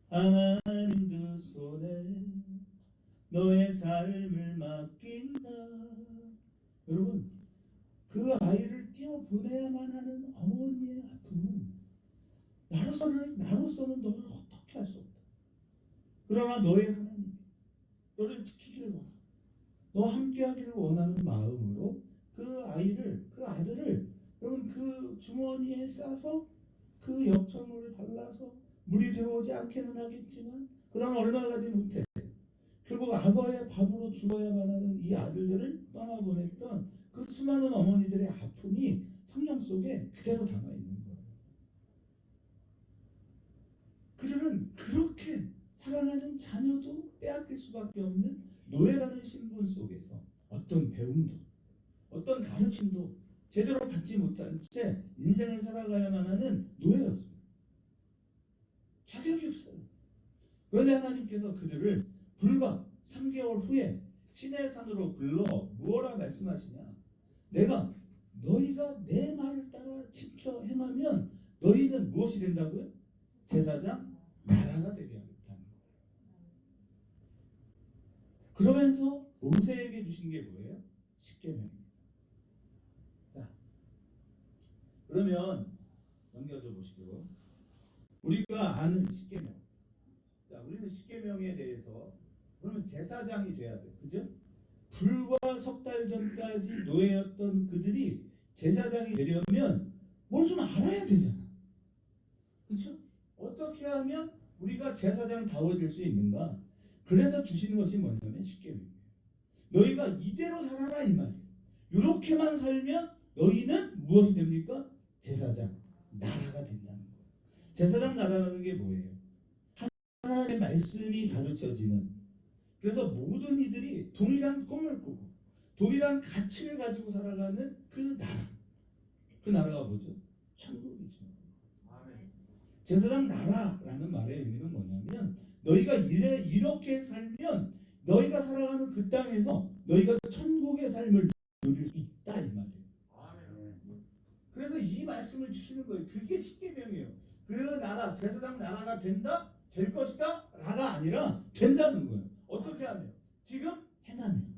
하나님 두 손에 너의 삶을 맡긴다. 여러분, 그 아이를 띄워보내야만 하는 어머니의 아픔은 나로서는 너를 어떻게 할 수 없다. 그러나 너의 하나님, 너를 지키기를 원하고 너와 함께하기를 원하는 마음으로 그 아이를, 그 아들을 여러분 그 주머니에 싸서 그 엽전물을 발라서 물이 들어오지 않게는 하겠지만 그러나 얼마 가지 못해 결국 악어의 밥으로 죽어야만 하는 이 아들들을 떠나보냈던 그 수많은 어머니들의 아픔이 성경 속에 그대로 담아있는 거예요. 그들은 그렇게 사랑하는 자녀도 빼앗길 수밖에 없는 노예라는 신분 속에서 어떤 배움도 어떤 가르침도 제대로 받지 못한 채 인생을 살아가야만 하는 노예였습니다. 자격이 없어요. 그런데 하나님께서 그들을 불과 3개월 후에 시내산으로 불러 무엇라 말씀하시냐. 내가 너희가 내 말을 따라 지켜 행하면 너희는 무엇이 된다고요? 제사장 나라가 되게 하겠다는 거예요. 그러면서 모세에게 주신 게 뭐예요? 십계명입니다. 자, 그러면 넘겨줘 보시고 우리가 아는 십계명. 자, 우리는 십계명에 대해서 그러면 제사장이 돼야 돼, 그죠? 불과 석 달 전까지 노예였던 그들이 제사장이 되려면 뭘 좀 알아야 되잖아, 그렇죠? 어떻게 하면 우리가 제사장다워질 수 있는가? 그래서 주시는 것이 뭐냐면 십계명이에요. 너희가 이대로 살아라 이 말이에요. 이렇게만 살면 너희는 무엇이 됩니까? 제사장 나라가 된다는 거예요. 제사장 나라라는 게 뭐예요? 하나님의 말씀이 가르쳐지는, 그래서 모든 이들이 동일한 꿈을 꾸고 동일한 가치를 가지고 살아가는 그 나라. 그 나라가 뭐죠? 천국이죠. 제사장 나라라는 말의 의미는 뭐냐면 너희가 이렇게 살면 너희가 살아가는 그 땅에서 너희가 천국의 삶을 누릴 수 있다 이 말이에요. 그래서 이 말씀을 주시는 거예요. 그게 십계명이에요. 그 나라, 제사장 나라가 된다? 될 것이다? 라가 아니라 된다는 거예요. 어떻게 하면? 지금 행하면.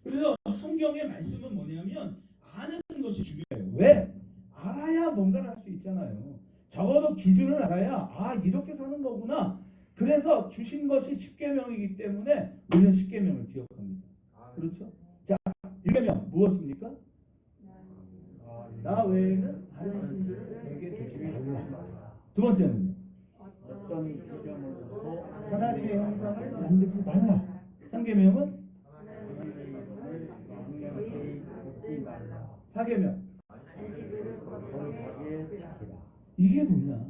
그래서 성경의 말씀은 뭐냐면 아는 것이 중요해요. 왜? 알아야 뭔가를 할 수 있잖아요. 적어도 기준을 알아야 아 이렇게 사는 거구나. 그래서 주신 것이 십계명이기 때문에 우리는 십계명을 기억합니다. 그렇죠? 자, 1계명 무엇입니까? 나 외에는 다른 신들을 내게 두지 말라. 두 번째는 어떤 표정으로도 하나님의 형상을 만들지 말라. 3계명은 4계명 이게 뭐냐?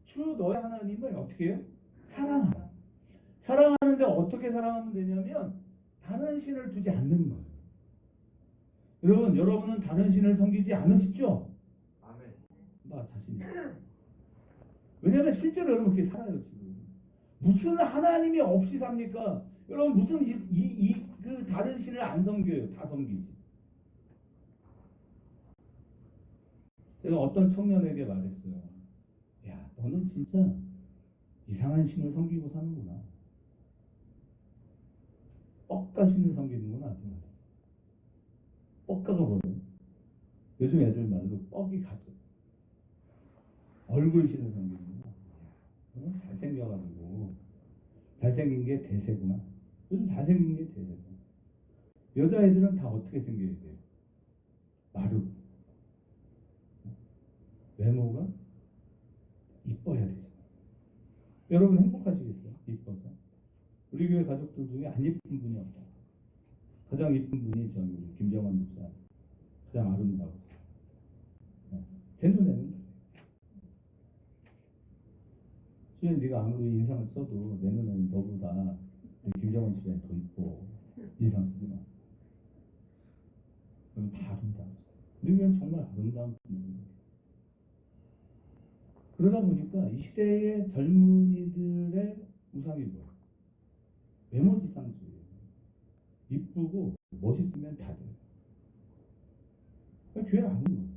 주 너의 하나님을 어떻게 해요? 사랑하라. 사랑하는데 어떻게 사랑하면 되냐면 다른 신을 두지 않는 거예요. 여러분은 다른 신을 섬기지 않으시죠? 아멘. 나 자신이. 왜냐면 실제로 여러분 그렇게 살아요 지금. 무슨 하나님이 없이 삽니까? 여러분 무슨 그 다른 신을 안 섬겨요? 다 섬기지. 제가 어떤 청년에게 말했어요. 야, 너는 진짜 이상한 신을 섬기고 사는구나. 뻑가 신을 섬기는구나. 아직 말이야. 뻑가가 뭐예요? 요즘 애들 말로 뻑이 가죠. 얼굴 신을 섬기는구나. 너는 잘생겨가지고 잘생긴 게 대세구나. 요즘 잘생긴 게 대세고. 여자애들은 다 어떻게 생겨야 돼요? 마르고 외모가 이뻐야 되죠. 여러분 행복하시겠어요? 이뻐서? 우리 교회 가족들 중에 안 이쁜 분이 없다. 가장 이쁜 분이 저희 우리 김정환 집사. 가장 아름다워. 제 눈에는 그래요. 수현 네가 아무리 인상을 써도 내 눈에는 너보다 김정환 집사가 더 이뻐. 인상 쓰지 마. 그럼 다 아름다워. 우리 교회는 정말 아름다운 분들이에요. 그러다 보니까 이 시대의 젊은이들의 우상이 뭐예요? 외모지상주의예요. 이쁘고 멋있으면 다 돼요. 그러니까 교회 안 오는 거예요.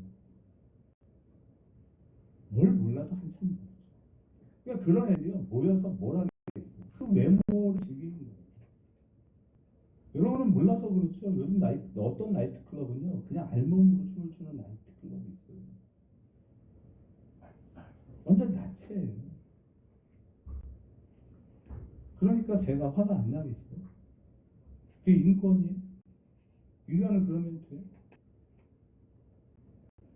뭘 몰라도 한참 모르죠. 그러니까 그런 애들이 모여서 뭘 하겠어요? 그 외모를 즐기는 거예요. 여러분은 몰라서 그렇죠. 요즘 어떤 나이트클럽은요, 그냥 알몸으로 춤을 추는 나이트클럽이 있어요. 완전 야채예요. 그러니까 제가 화가 안 나겠어요. 그게 인권이에요. 인간은 그러면 돼.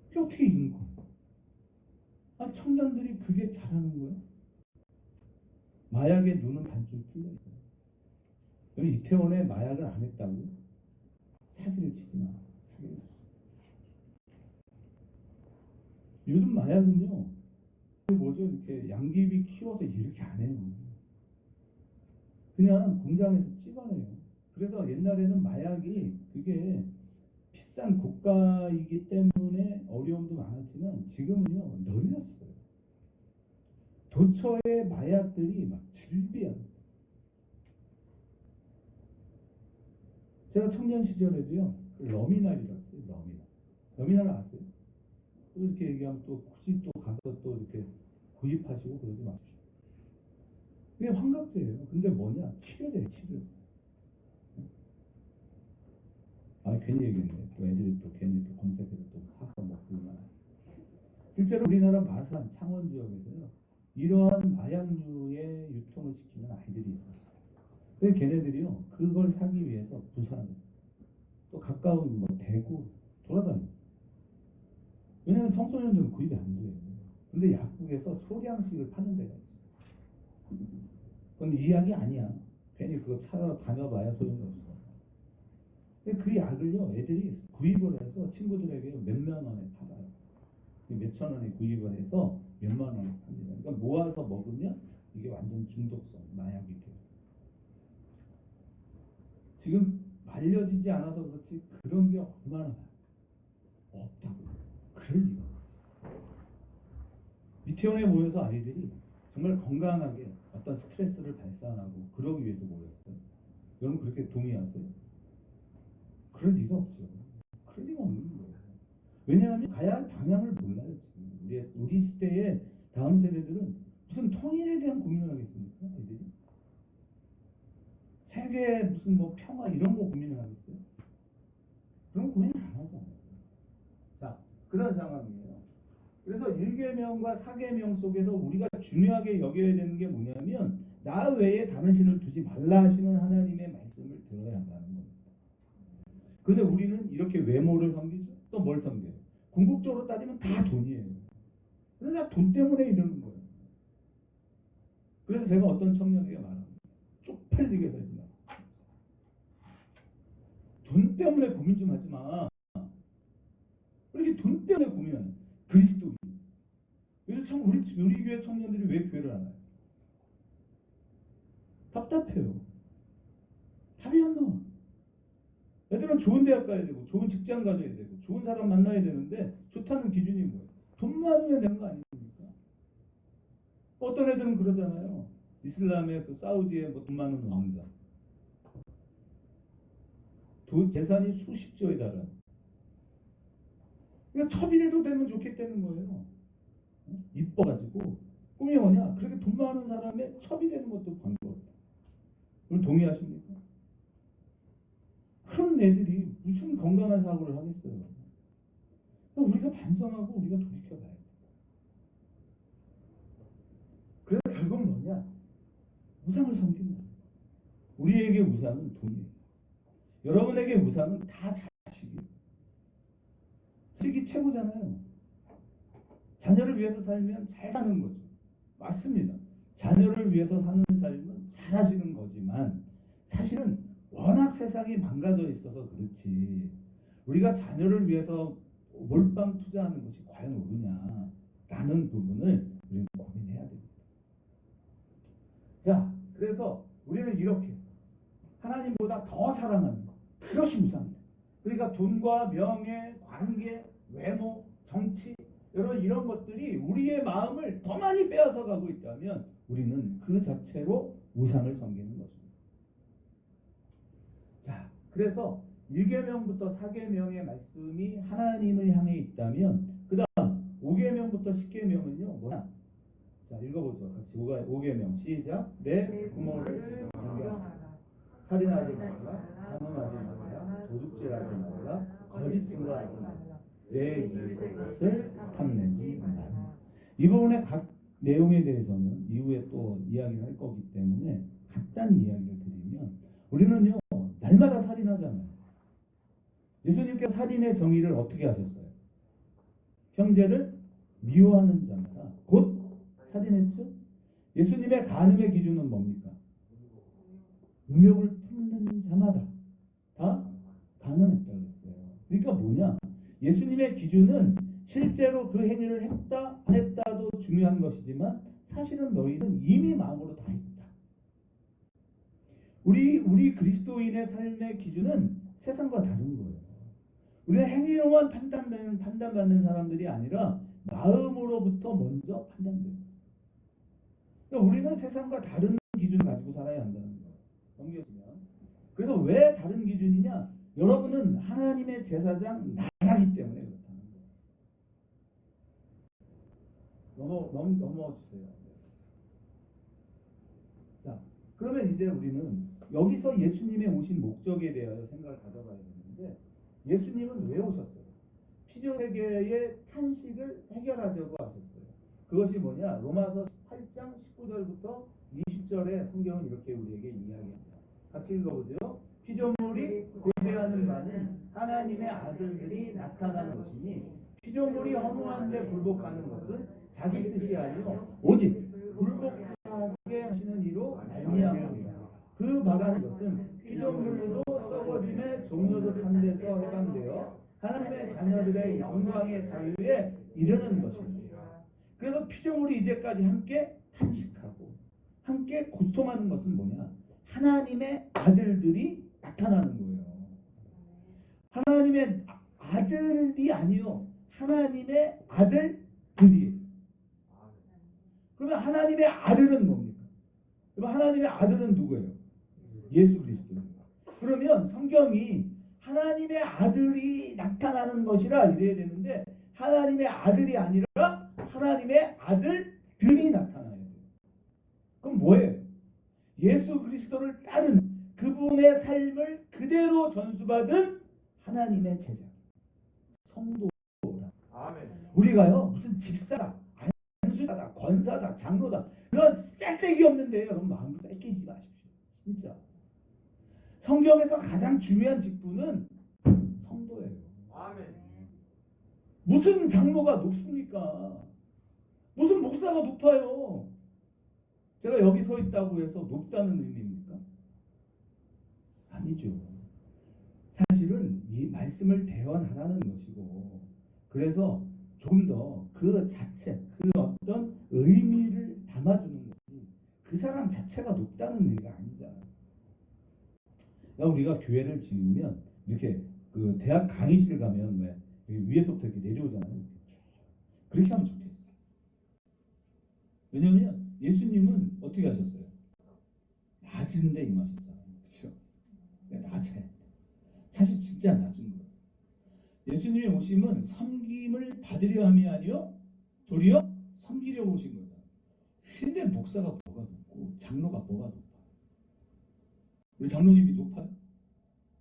그게 어떻게 인권? 아니, 청년들이 그게 잘하는 거예요. 마약에 눈은 반쯤 풀려 있어요. 여기 이태원에 마약을 안 했다고 사기를 치지 마. 사기를 치. 요즘 마약은요, 뭐죠? 이렇게 양귀비 키워서 이렇게 안 해요. 그냥 공장에서 찍어내요. 그래서 옛날에는 마약이 그게 비싼 고가이기 때문에 어려움도 많았지만 지금은요, 널렸어요. 도처의 마약들이 막 즐비합니다. 제가 청년 시절에도요, 러미날이라고 했어요. 러미날. 러미날 아세요? 또 이렇게 얘기하면 또 굳이 또 가서 또 이렇게 구입하시고 그러지 마십시오. 그게 환각제예요. 근데 뭐냐? 치료제예요, 치료제. 아, 괜히 얘기했네. 또 애들이 또 괜히 또 검색해서 또 사서 먹고만. 실제로 우리나라 마산, 창원 지역에서요, 이러한 마약류의 유통을 시키는 아이들이 있었어요. 그래서 걔네들이요, 그걸 사기 위해서 부산, 또 가까운 뭐 대구 돌아다녀요. 왜냐면 청소년들은 구입이 안 돼요. 근데 약국에서 소량씩을 파는 데가 있어요. 그건 이 약이 아니야. 괜히 그거 찾아다녀봐야 소용이 없어. 근데 그 약을요, 애들이 구입을 해서 친구들에게 몇만 원에 팔아요. 몇천 원에 구입을 해서 몇만 원에 팝니다. 그러니까 모아서 먹으면 이게 완전 중독성, 마약이 돼요. 지금 말려지지 않아서 그렇지 그런 게 얼마나 많아요. 없다고. 그럴 리가. 이태원에 모여서 아이들이 정말 건강하게 어떤 스트레스를 발산하고 그러기 위해서 모였어요. 여러분 그렇게 동의하세요? 그럴 리가 없죠. 그럴 리가 없는 거예요. 왜냐하면 가야 할 방향을 몰라요. 지금 우리 시대의 다음 세대들은 무슨 통일에 대한 고민을 하겠습니까? 아이들이 세계 무슨 뭐 평화 이런 거 고민을 하겠어요? 그런 고민 안 하잖아요. 자, 그런 상황이에요. 그래서 1계명과 4계명 속에서 우리가 중요하게 여겨야 되는 게 뭐냐면 나 외에 다른 신을 두지 말라 하시는 하나님의 말씀을 들어야 한다는 겁니다. 그런데 우리는 이렇게 외모를 섬기죠. 또 뭘 섬겨요? 궁극적으로 따지면 다 돈이에요. 그래서 돈 때문에 이러는 거예요. 그래서 제가 어떤 청년에게 말합니다. 쪽팔리게 살지 마. 돈 때문에 고민 좀 하지 마. 이렇게 돈 때문에 고민하는 그리스도인. 그래서 참 우리 교회 청년들이 왜 교회를 안 와요? 답답해요. 답이 안 나와. 애들은 좋은 대학 가야 되고 좋은 직장 가져야 되고 좋은 사람 만나야 되는데 좋다는 기준이 뭐예요? 돈 많으면 되는 거 아닙니까? 어떤 애들은 그러잖아요. 이슬람의 그 사우디의 뭐 돈 많은 왕자. 재산이 수십조에 달하는. 그러니까 첩이라도 되면 좋겠다는 거예요. 이뻐가지고 꿈이 뭐냐? 그렇게 돈 많은 사람의 첩이 되는 것도 번거롭다. 그걸 동의하십니까? 그런 애들이 무슨 건강한 사고를 하겠어요. 우리가 반성하고 우리가 돌이켜봐야 돼. 그래서 결국은 뭐냐? 우상을 섬긴다. 우리에게 우상은 돈이에요. 여러분에게 우상은 다 자식이에요. 자식이 최고잖아요. 자녀를 위해서 살면 잘 사는 거죠. 맞습니다. 자녀를 위해서 사는 삶은 잘 하시는 거지만 사실은 워낙 세상이 망가져 있어서 그렇지 우리가 자녀를 위해서 몰빵 투자하는 것이 과연 옳으냐 라는 부분을 우리는 고민해야 됩니다. 자, 그래서 우리는 이렇게 하나님보다 더 사랑하는 것, 그것이 우상입니다. 그러니까 돈과 명예, 관계, 외모, 정치 여러분 이런 것들이 우리의 마음을 더 많이 빼앗아 가고 있다면 우리는 그 자체로 우상을 섬기는 것입니다. 자, 그래서 1계명부터 4계명의 말씀이 하나님을 향해 있다면 그 다음 5계명부터 10계명은요 뭐냐? 자, 읽어보죠. 같이 5계명 시작. 내 부모를 존경하라. 살인하지 말라. 간음하지 말라. 도둑질하지 말라. 거짓 증거하지 말라. 내 이웃의 것을 탐내지 말라. 이 부분의 각 내용에 대해서는 이후에 또 이야기를 할 거기 때문에 간단히 이야기를 드리면 우리는요 날마다 살인하잖아요. 예수님께서 살인의 정의를 어떻게 하셨어요? 형제를 미워하는 자마다 곧 살인했죠. 예수님의 간음의 기준은 뭡니까? 음욕을 품는 자마다 다 간음했다고 했어요. 그러니까 뭐냐? 예수님의 기준은 실제로 그 행위를 했다 안 했다도 중요한 것이지만 사실은 너희는 이미 마음으로 다 했다. 우리 그리스도인의 삶의 기준은 세상과 다른 거예요. 우리는 행위로만 판단받는 사람들이 아니라 마음으로부터 먼저 판단돼요. 그러니까 우리는 세상과 다른 기준을 가지고 살아야 한다는 거예요. 넘겨주면. 그래서 왜 다른 기준이냐? 여러분은 하나님의 제사장 나라기 때문에 그렇다는 거예요. 넘어가 주세요. 자, 그러면 이제 우리는 여기서 예수님의 오신 목적에 대하여 생각을 가져봐야 되는데 예수님은 왜 오셨어요? 피조세계의 탄식을 해결하려고 하셨어요. 그것이 뭐냐? 로마서 8장 19절부터 20절에 성경은 이렇게 우리에게 이야기합니다. 같이 읽어보죠. 피조물이 고대하는 바는 하나님의 아들들이 나타나는 것이니 피조물이 허무한데 굴복하는 것은 자기 뜻이 아니요 오직 굴복하게 하시는 이로 말미암습니다. 그 바라는 것은 피조물도 썩어짐의 종려듯한 데서 해방되어 하나님의 자녀들의 영광의 자유에 이르는 것입니다. 그래서 피조물이 이제까지 함께 탄식하고 함께 고통하는 것은 뭐냐? 하나님의 아들들이 나타나는 거예요. 하나님의 아들이 아니요 하나님의 아들들이에요. 그러면 하나님의 아들은 뭡니까? 그럼 하나님의 아들은 누구예요? 예수 그리스도입니다. 그러면 성경이 하나님의 아들이 나타나는 것이라 이래야 되는데 하나님의 아들이 아니라 하나님의 아들들이 나타나야 돼요. 그럼 뭐예요? 예수 그리스도를 따른 그분의 삶을 그대로 전수받은 하나님의 제자 성도라. 아멘. 우리가요 무슨 집사다, 안수자다, 권사다, 장로다 그런 짤데기 없는데요. 여러분 마음을 뺏기지 마십시오. 진짜 성경에서 가장 중요한 직분은 성도예요. 아멘. 무슨 장로가 높습니까? 무슨 목사가 높아요? 제가 여기 서 있다고 해서 높다는 의미입니까? 아니죠. 사실은 이 말씀을 대언하라는 것이고 그래서 조금 더 그 자체, 그 어떤 의미를 담아주는 것이 그 사람 자체가 높다는 의미가 아니잖아요. 우리가 교회를 지으면 이렇게 그 대학 강의실 가면 왜 위에서부터 이렇게 내려오잖아요. 그렇게 하면 좋겠어요. 왜냐하면 예수님은 어떻게 하셨어요? 낮은 데 임하셨잖아요. 그렇죠? 낮아야 돼. 사실 진짜 낮은 거예요. 예수님의 오심은 섬김을 받으려 함이 아니요 도리어 섬기려고 오신 거잖아요. 근데 목사가 뭐가 높고 장로가 뭐가 높아? 우리 장로님이 높아요?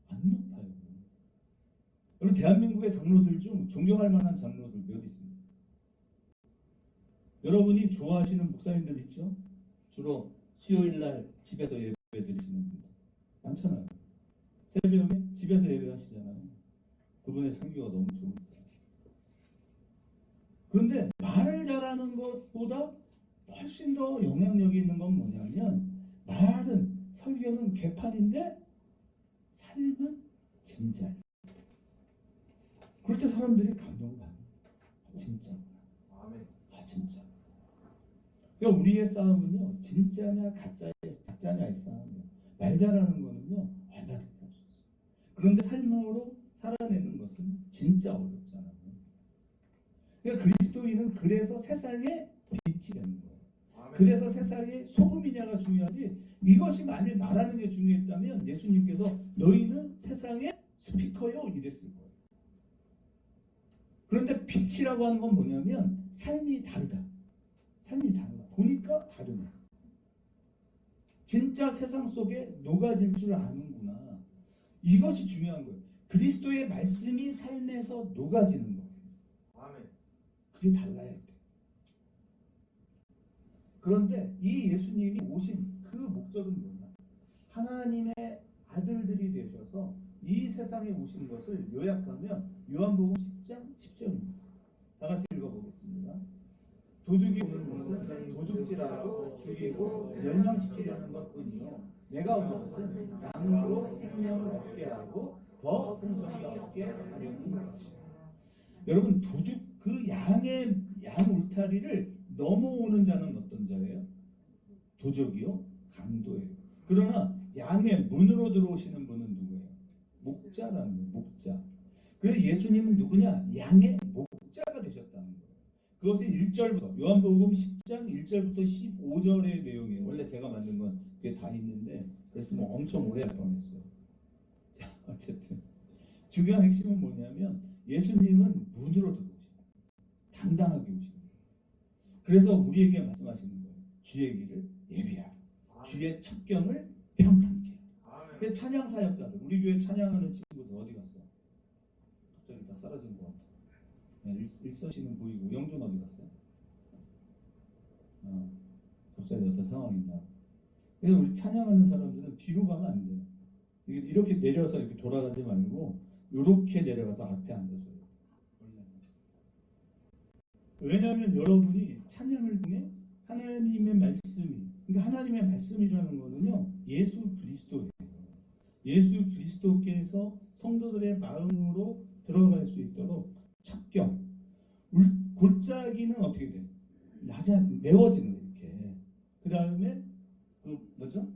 안 높아요. 여러분 대한민국의 장로들 중 존경할 만한 장로들 몇 있습니까? 여러분이 좋아하시는 목사님들 있죠? 주로 수요일날 집에서 예배 드리시는 분들 많잖아요. 새벽에 집에서 예배하시잖아요. 그분의 설교가 너무 좋으니까. 그런데 말을 잘하는 것보다 훨씬 더 영향력이 있는 건 뭐냐면 말은 설교는 개판인데 삶은 진짜예요. 그럴 때 사람들이 감동을 받는 거예요. 진짜. 아멘. 진짜. 그러니까 우리의 싸움은요 진짜냐 가짜냐의 싸움이에요. 말 잘하는 거는요 얼마든지 할 수 있어요. 그런데 삶으로 살아내는 것은 진짜 어렵잖아요. 그러니까 그리스도인은 그래서 세상의 빛이 되는 거예요. 그래서 세상의 소금이냐가 중요하지, 이것이 만일 말하는 게 중요했다면 예수님께서 너희는 세상의 스피커요 이랬을 거예요. 그런데 빛이라고 하는 건 뭐냐면 삶이 다르다. 삶이 달라. 보니까 다르네. 진짜 세상 속에 녹아질 줄 아는구나. 이것이 중요한 거예요. 그리스도의 말씀이 삶에서 녹아지는 거예요. 그게 달라야 돼. 그런데 이 예수님이 오신 그 목적은 뭐냐? 하나님의 아들들이 되셔서 이 세상에 오신 것을 요약하면 요한복음 10장 10절입니다. 다 같이 읽어보겠습니다. 도둑이 오는 것은 도둑질하고 죽이고 멸망시키려는 것뿐이요 내가 온 것은 양으로 생명을 얻게 하고 더 풍성히 얻게 하려는 것이다. 여러분, 도둑, 그 양의 양 울타리를 넘어오는 자는 어떤 자예요? 도적이요? 강도예요. 그러나 양의 문으로 들어오시는 분은 누구예요? 목자라는 거예요. 목자. 그래서 예수님은 누구냐? 양의 목자가 되셨다는 거예요. 그것이 1절부터 요한복음 10장 1절부터 15절의 내용이에요. 원래 제가 만든 건 그게 다 있는데 그랬으면 엄청 오래 할 뻔했어요. 자, 어쨌든 중요한 핵심은 뭐냐면 예수님은 문으로 들어오십니다. 당당하게 오십니다. 그래서 우리에게 말씀하시는 거예요. 주의 길을 예비하라. 주의 첩경을 평탄케 하라. 그 찬양 사역자들, 우리 교회 찬양하는 친구들 어디 갔어요? 갑자기 다 사라진 것 같아요. 일선 씨는 보이고 영준 어디 갔어요? 갑자기 어떤 상황이다. 그래서 우리 찬양하는 사람들은 뒤로 가면 안 돼요. 이렇게 내려서 이렇게 돌아가지 말고 이렇게 내려가서 앞에 앉아줘요. 왜냐하면 여러분이 찬양을 통해 하나님의 말씀이, 그러니까 하나님의 말씀이라는 거는요 예수 그리스도예요. 예수 그리스도께서 성도들의 마음으로 들어갈 수 있도록 첩경, 골짜기는 어떻게 돼? 메워지는 이렇게. 그 다음에 그 뭐죠?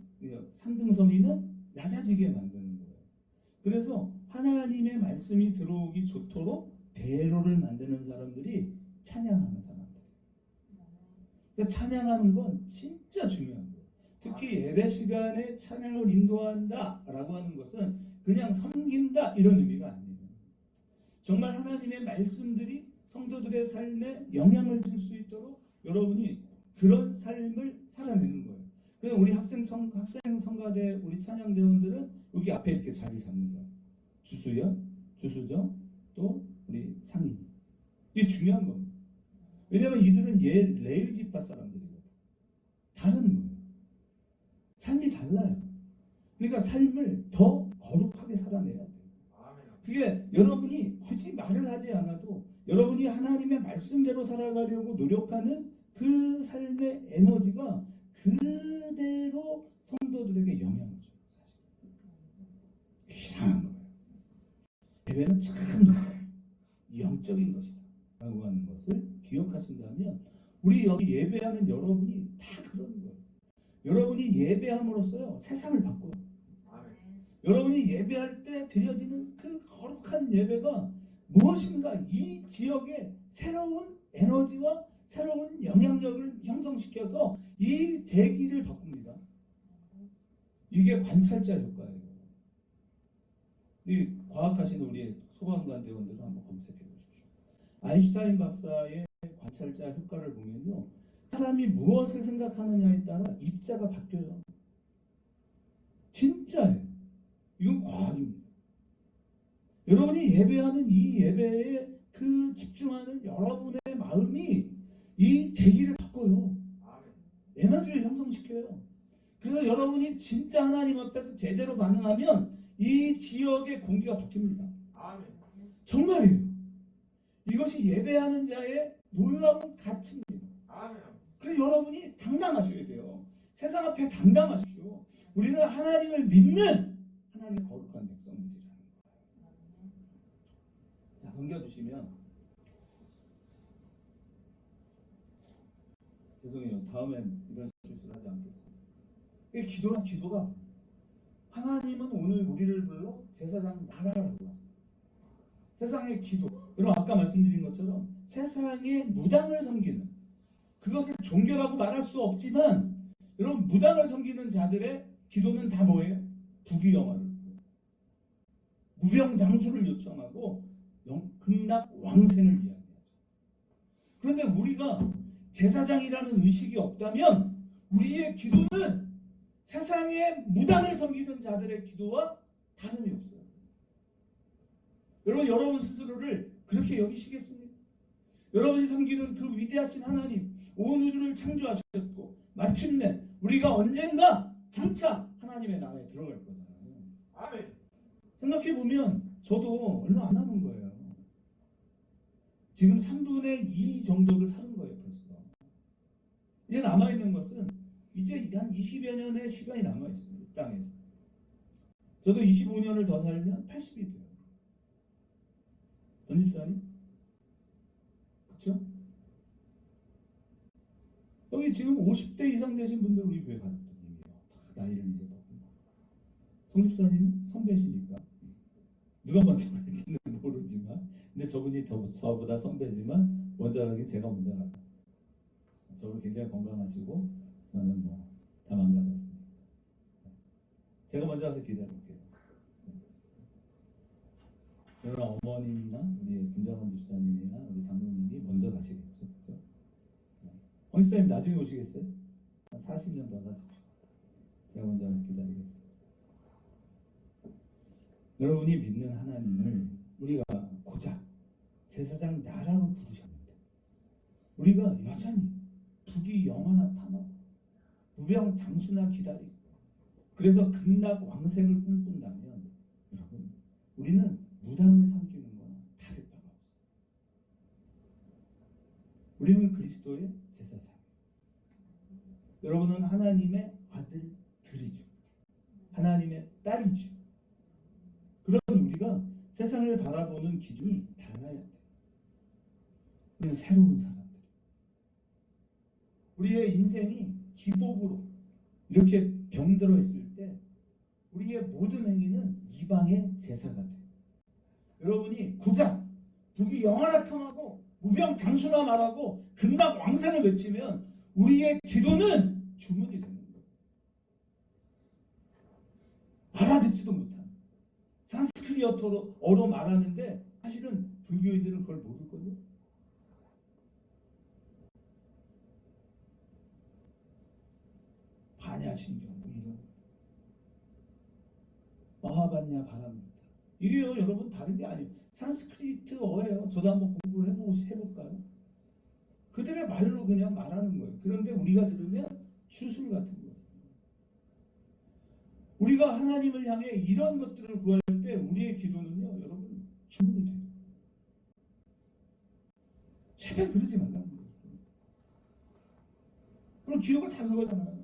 산등성이는 낮아지게 만드는 거예요. 그래서 하나님의 말씀이 들어오기 좋도록 대로를 만드는 사람들이 찬양하는 사람들. 그러니까 찬양하는 건 진짜 중요한 거예요. 특히 예배 시간에 찬양을 인도한다라고 하는 것은 그냥 섬긴다 이런 의미가 아니에요. 정말 하나님의 말씀들이 성도들의 삶에 영향을 줄 수 있도록 여러분이 그런 삶을 살아내는 거예요. 그래서 우리 학생 성가대 우리 찬양대원들은 여기 앞에 이렇게 자리 잡는 거예요. 주수연, 주수정, 또 우리 상인. 이게 중요한 겁니다. 왜냐하면 이들은 레위 지파 사람들이거든요. 다른 거예요. 삶이 달라요. 그러니까 삶을 더 거룩하게 살아내야 돼요. 그게 여러분이 굳이 말을 하지 않아도 여러분이 하나님의 말씀대로 살아가려고 노력하는 그 삶의 에너지가 그대로 성도들에게 영향을 줘요. 사실 이상한 거예요. 예배는 참 영적인 것이다 라고 하는 것을 기억하신다면 우리 여기 예배하는 여러분이 다 그런 거예요. 여러분이 예배함으로써요 세상을 바꿔요. 여러분이 예배할 때 드려지는 그 거룩한 예배가 무엇인가 이 지역에 새로운 에너지와 새로운 영향력을 형성시켜서 이 대기를 바꿉니다. 이게 관찰자 효과예요. 이 과학하시는 우리 소방관 대원들은 한번 검색해 보십시오. 아인슈타인 박사의 관찰자 효과를 보면요. 사람이 무엇을 생각하느냐에 따라 입자가 바뀌어요. 진짜예요. 이건 과학입니다. 여러분이 예배하는 이 예배에 그 집중하는 여러분의 마음이 이 대기를 바꿔요. 에너지를 형성시켜요. 그래서 여러분이 진짜 하나님 앞에서 제대로 반응하면 이 지역의 공기가 바뀝니다. 정말이에요. 이것이 예배하는 자의 놀라운 가치입니다. 그래서 여러분이 당당하셔야 돼요. 세상 앞에 당당하십시오. 우리는 하나님을 믿는 하나님의 거룩한 백성들이라는 거예요. 자, 넘겨주시면 죄송해요. 다음엔 이런 실수를 하지 않겠습니다. 기도가 하나님은 오늘 우리를 불러 제사장 나라라고 하세요. 세상의 기도. 여러분 아까 말씀드린 것처럼 세상에 무당을 섬기는, 그것을 종교라고 말할 수 없지만 여러분 무당을 섬기는 자들의 기도는 다 뭐예요? 부귀영화를, 무병장수를 요청하고 극락 왕생을 이야기하죠. 그런데 우리가 제사장이라는 의식이 없다면 우리의 기도는 세상의 무당을 섬기는 자들의 기도와 다름이 없어요. 여러분 스스로를 그렇게 여기시겠습니까? 여러분이 섬기는 그 위대하신 하나님, 온 우주를 창조하셨고 마침내 우리가 언젠가 장차 하나님의 나라에 들어갈 거잖아요. 아멘. 생각해보면 저도 얼마 안 남은 거예요. 지금 3분의 2 정도를 사는 거예요 벌써. 이제 남아있는 것은 이제 한 20여 년의 시간이 남아있습니다. 이 땅에서. 저도 25년을 더 살면 80이 돼요. 전집사님? 그렇죠? 여기 지금 50대 이상 되신 분들 우리 교회 가족들이에요. 다 나이를 이제 먹고. 성집사님 선배시니까 누가 먼저 갈지는 모르지만, 근데 저분이 저보다 선배지만 먼저 가긴 제가 먼저 가요. 저분 굉장히 건강하시고 저는 뭐 다 망가졌습니다. 제가 먼저 가서 기다릴게요. 여러분 어머님이나 우리 김정원 집사님이나 우리 장로님이 먼저 가시겠죠. 그렇죠? 집사님 나중에 오시겠어요? 한 40년 더 가십시오. 제가 먼저 가서 기다리겠습니다. 여러분이 믿는 하나님을 우리가 고작 제사장 나라고 부르셨는데 우리가 여전히 부귀 영화나 탐하고 무병 장수나 기다리고 그래서 극락 왕생을 꿈꾼다면 여러분 우리는 무당을 섬기는 거나 다를 바가 없어요. 우리는 그리스도의 제사장. 여러분은 하나님의 아들들이죠. 하나님의 딸이죠. 그런 우리가 세상을 바라보는 기준이 달라야 돼요. 우리는 새로운 사람들. 우리의 인생이 기복으로 이렇게 병들어 있을 때 우리의 모든 행위는 이방의 제사가 돼요. 여러분이 고작 부귀 영화나 탐하고 무병장수나 말하고 극락 왕생을 외치면 우리의 기도는 주문이 되는 거예요. 알아듣지도 못하는 산스크리트어로 말하는데 사실은 불교인들은 그걸 모를걸요. 반야신경 뭐 이런 마하반야 바람부터 이게요 여러분 다른 게 아니에요. 산스크리트어예요. 저도 한번 공부를 해볼까요? 그들의 말로 그냥 말하는 거예요. 그런데 우리가 들으면 추술 같은 거예요. 우리가 하나님을 향해 이런 것들을 구할 때 우리의 기도는요 여러분 주문이 돼요. 제발 그러지 말라는 거예요. 그럼 기도가 다 그거잖아요.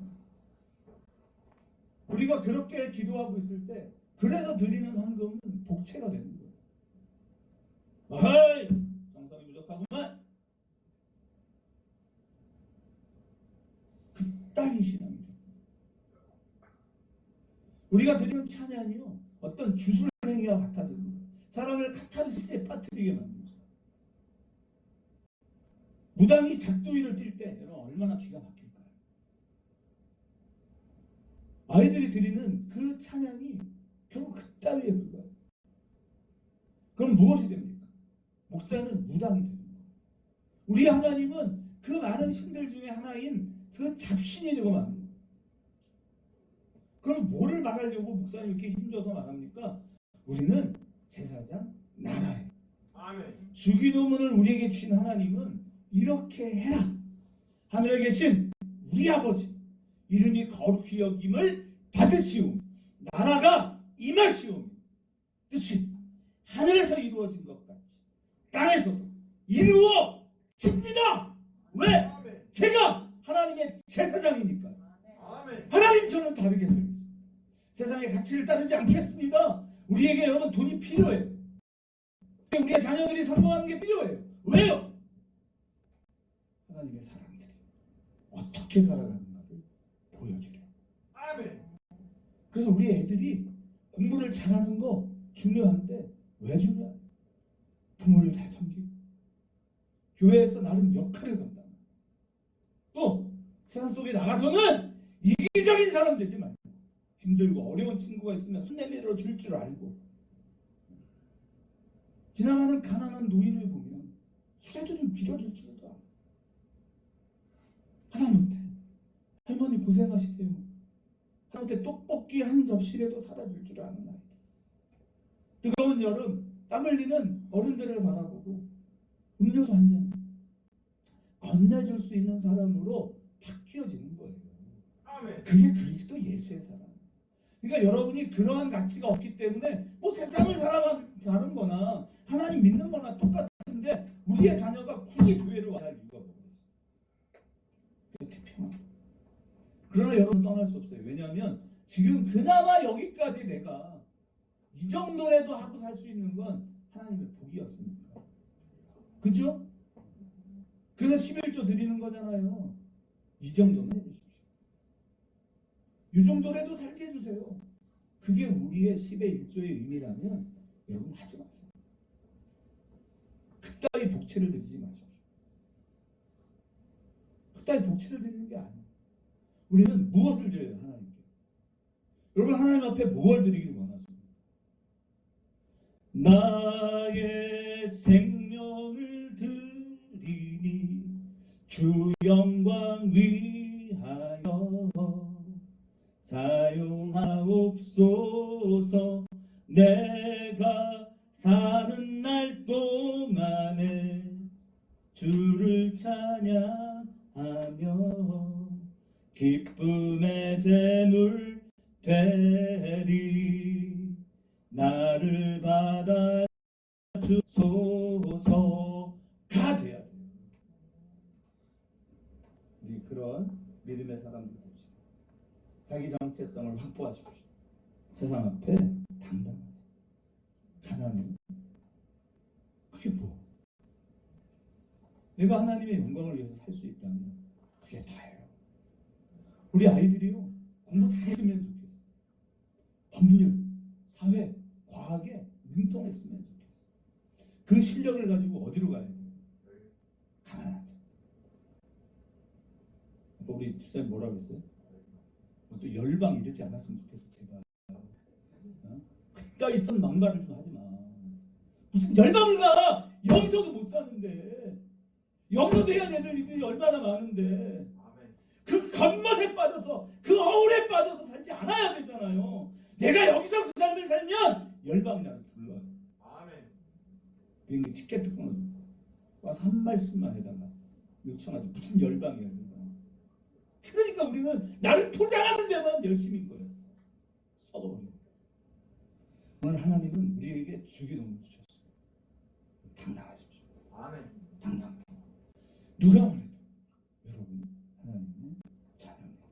우리가 그렇게 기도하고 있을 때 그래서 드리는 헌금은 복채가 되는 거예요. 어이! 정성이 부족하구만. 그따위 신앙이죠. 우리가 드리는 찬양이요 어떤 주술 행위와 같아지는 거예요. 사람을 카타르시스에 빠뜨리게 만들죠. 무당이 작두이를 뛸 때 여러분 얼마나 기가 막힐까요? 아이들이 드리는 그 찬양이 결국 그따위에 불과해요. 그럼 무엇이 됩니까? 목사는 무당이 되는 거예요. 우리 하나님은 그 많은 신들 중에 하나인 그 잡신이 되고 마는 거예요. 그럼 뭐를 말하려고 목사님 이렇게 힘줘서 말합니까? 우리는 제사장 나라예요. 아멘. 주기도문을 우리에게 주신 하나님은 이렇게 해라. 하늘에 계신 우리 아버지 이름이 거룩히 여김을 받으시오. 나라가 임하시오. 뜻이 하늘에서 이루어진 것 같이 땅에서도 이루어집니다. 왜? 제가 하나님의 제사장이니까. 아멘. 하나님 저는 다르게 살겠습니다. 세상의 가치를 따르지 않겠습니다. 우리에게 여러분 돈이 필요해요. 우리의 자녀들이 성공하는 게 필요해요. 왜요? 하나님의 사람들이 어떻게 살아가는가를 보여주려. 아멘. 그래서 우리 애들이 공부를 잘하는 거 중요한데 왜 중요해요? 부모를 잘 섬기고 교회에서 나름 역할을 감당하고 또 세상 속에 나가서는 이기적인 사람 되지 말고 힘들고 어려운 친구가 있으면 손 내밀어 줄 줄 알고 지나가는 가난한 노인을 보면 술에도 좀 빌어줄 줄도 알고 하다못해 할머니 고생하시게요. 하다못해 떡볶이 한 접시라도 사다 줄 줄 아는 아이들. 뜨거운 여름 땀 흘리는 어른들을 바라보고 음료수 한 잔 건네줄 수 있는 사람으로 바뀌어지는 거예요. 그게 그리스도 예수의 사람. 그러니까 여러분이 그러한 가치가 없기 때문에 뭐 세상을 살아가는 거나 하나님 믿는 거나 똑같은데 우리의 자녀가 굳이 교회를 와야 할 이유가 뭐겠어요? 그게 태평한. 그러나 여러분 떠날 수 없어요. 왜냐하면 지금 그나마 여기까지 내가 이 정도라도 하고 살 수 있는 건 하나님의 복이었습니다. 그죠? 그래서 11조 드리는 거잖아요. 이 정도는 해주십시오. 이 정도라도 살게 해주세요. 그게 우리의 10의 1조의 의미라면 여러분 하지 마세요. 그따위 복채를 드리지 마십시오. 그따위 복채를 드리는 게 아니에요. 우리는 무엇을 드려요? 하나님께. 여러분 하나님 앞에 무엇을 드리기를 원하십니까? 나의 생명을 드리니 주 영광 위하여 사용하옵소서. 내가 사는 날 동안에 주를 찬양하며 기쁨의 제물 되리. 나를 받아주소서가 돼야 돼요. 우리 그런 믿음의 사람들 됩시다. 자기 정체성을 확보하십시오. 세상 앞에 당당하세요. 가난해요. 그게 뭐? 내가 하나님의 영광을 위해서 살 수 있다면 그게 다예요. 우리 아이들이요 공부 잘했으면 좋겠어. 법률, 사회, 과학에 능통했으면 좋겠어. 그 실력을 가지고 어디로 가야 돼요? 가난한 자. 우리 집사님 뭐라 그랬어요? 또 열방 이러지 않았으면 좋겠어. 제발. 그따위 선 망발을 좀 하지 마. 무슨 열방을 가! 여기서도 못 사는데. 여기서도 해야 되는 일들이 얼마나 많은데. 그 겉멋에 빠져서 그 어울에 빠져서 살지 않아야 되잖아요. 내가 여기서 그 삶을 살면 열방이 나를 불러요. 비행기 티켓도 끊어줘. 와서 한 말씀만 해달라. 요청하지. 무슨 열방이야. 그러니까 우리는 나를 포장하는 데만 열심인 거예요. 썩어버려요. 오늘 하나님은 우리에게 주기도문을 주셨어요. 당당하십시오. 당당하세요. 누가 말해도 여러분 하나님의 자녀입니다.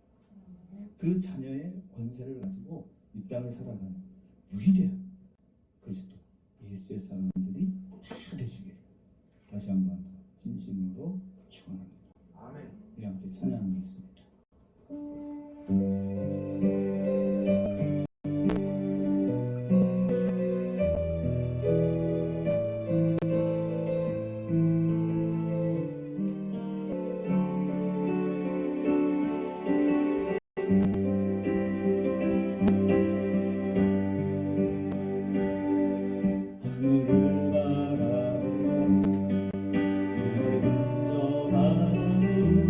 그 자녀의 권세를 가지고 이 땅을 살아가는 위대한 그리스도 예수의 사람들이 다 되시기를 다시 한번 진심으로 축원합니다. 우리 함께 찬양하겠습니다. 하늘을 바라보며 그저 바라보고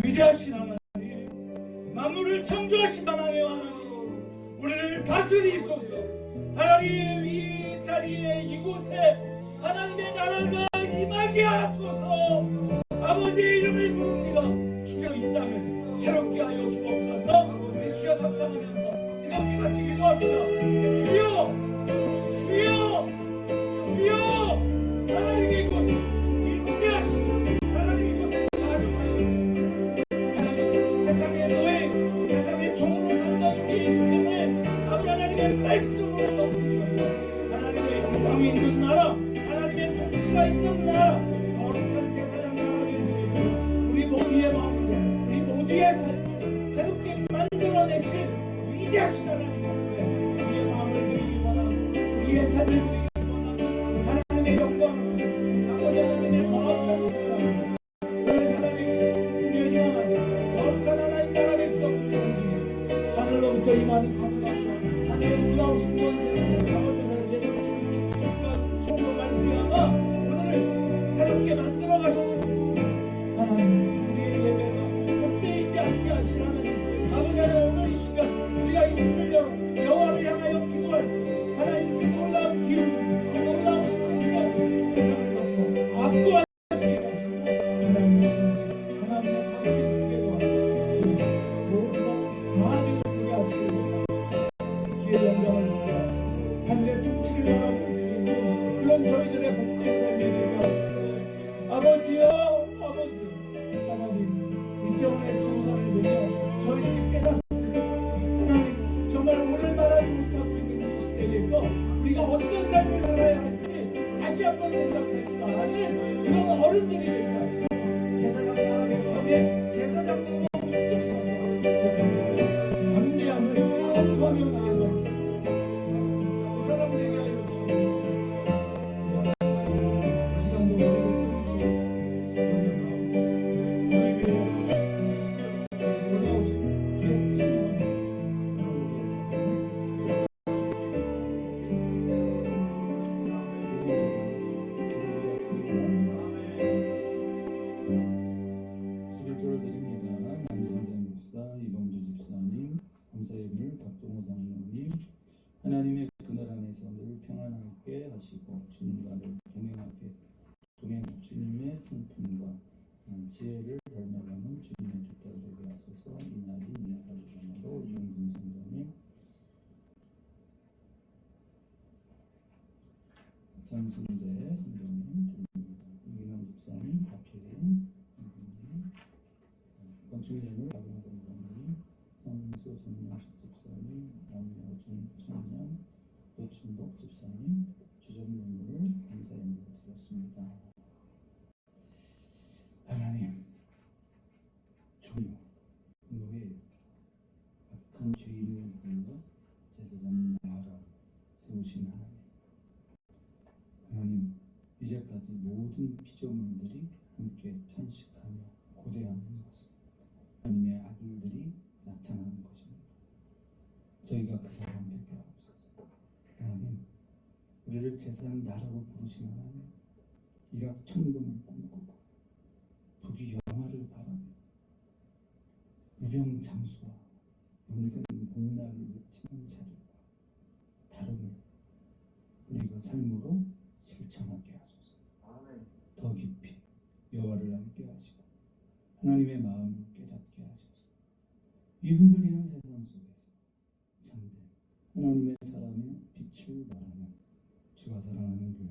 위대하신 하나님, 만물을 창조하신 하나님, 우리를 다스리소서. 하나님, 이 자리에 이곳에 하나님의 나라가 임하게 하소서. 아버지의 이름을 부릅니다. 주여 이 땅을 새롭게 하여 주옵소서. 우리 주여 감사하면서 뜨겁게 같이 기도합시다. 주여, 주여, 주여. 하나님의 이곳을 임재하시고 하나님의 이곳을 사정하여 하나님, 세상의 노예, 세상의 종으로 살던 우리 인생을 아버지 하나님의 말씀으로 덮으셔서 하나님의 영광이 있는 나라, 하나님의 통치가 있는 나라, 거룩한 제사장 나라가 될 수 있는 우리 모두의 마음과 우리 모두의 삶을 새롭게 만들어내실 위대하신 하나님 앞에 우리의 마음을 드리기 원하고 우리의 삶을 드리기 원하고 하나님의 영광 앞에 아버지 하나님의 마음을 드리고 우리 하나님 분명히 원하고 거룩한 하나님 나라 백성들 위해 하늘로부터 임하는 감각과 하늘의 놀라우신 권세 아버지 하나님의 넘치는 축복과 은총으로 말미암아 오늘을 새롭게 만들어 가시지 않겠습니다. 하나님, 우리의 예배가 헛되이지 않게 하신 하나님, 아버지 하나님, 오늘 이 시간 우리가 입술을 열어 여호와를 향하여 기도할 하나님, 그 놀라운 기운, 그 놀라우신 능력 세상을 덮고 압도할 수 있게 하시고 하나님의 다스림 속에도 모두가 다함을 주게 하시고 주의 영광을 주게 하시고 하늘의 통치를 나눠줄 수 있는 그런 저희들의 복된 삶이 되게 하옵소서. 아버지여, 아버지 하나님, 이태원의 청사를 보며 저희들이 깨닫습니다. 하나님, 정말 오늘 말하지 못하고 있는 이 시대에서 우리가 어떤 삶을 살아야 할지 다시 한번 생각할 줄 아는 그런 어른들이 되게 하시고 제사장 나라 백성의 제사장으로 우뚝 서서 제사장의 담대함을 선포하며 나아가시고 그 사람 되게 하여 주시고 이 시간도 우리를 하나님의 그늘 안에서 늘 평안하게 하시고 주님과 늘 동행하게 주님의 성품과 지혜를 닮아가는 주님의 뒷따라 되게 하소서. 이 날이 미약하게 전하고 이용근 성도님 전순재 선생님 드립니다. 이기남 목사님, 박혜린 선생님, 건축예물 박영선 선생님, 성수 정명식 집사님, 남여준 청년, 노춘복 집사님, 주전문을 감사의 드렸습니다. 하나님, 종요, 노예요. 악한 죄인을 불러 제사장 나라 세우신 하나님. 하나님, 이제까지 모든 피조물들이 함께 탄식하며 고대하는 것은 하나님의 아들들이 나타나는 것입니다. 저희가 그 사람 되게 하옵소서. 하나님, 우리를 제사장 나라로 부르신 하나님, 일확천금을 꿈꾸고 부귀영화를 바라며 무병장수와 영생 복락을 외치는 자들과 다름을 우리가 삶으로 실천하게 하소서. 더 깊이 여호와를 알게 하시고 하나님의 마음을 깨닫게 하소서. 이 흔들리는 세상 속에서 참된 하나님의 사람의 빛을 말하는 주가 사랑하는 교회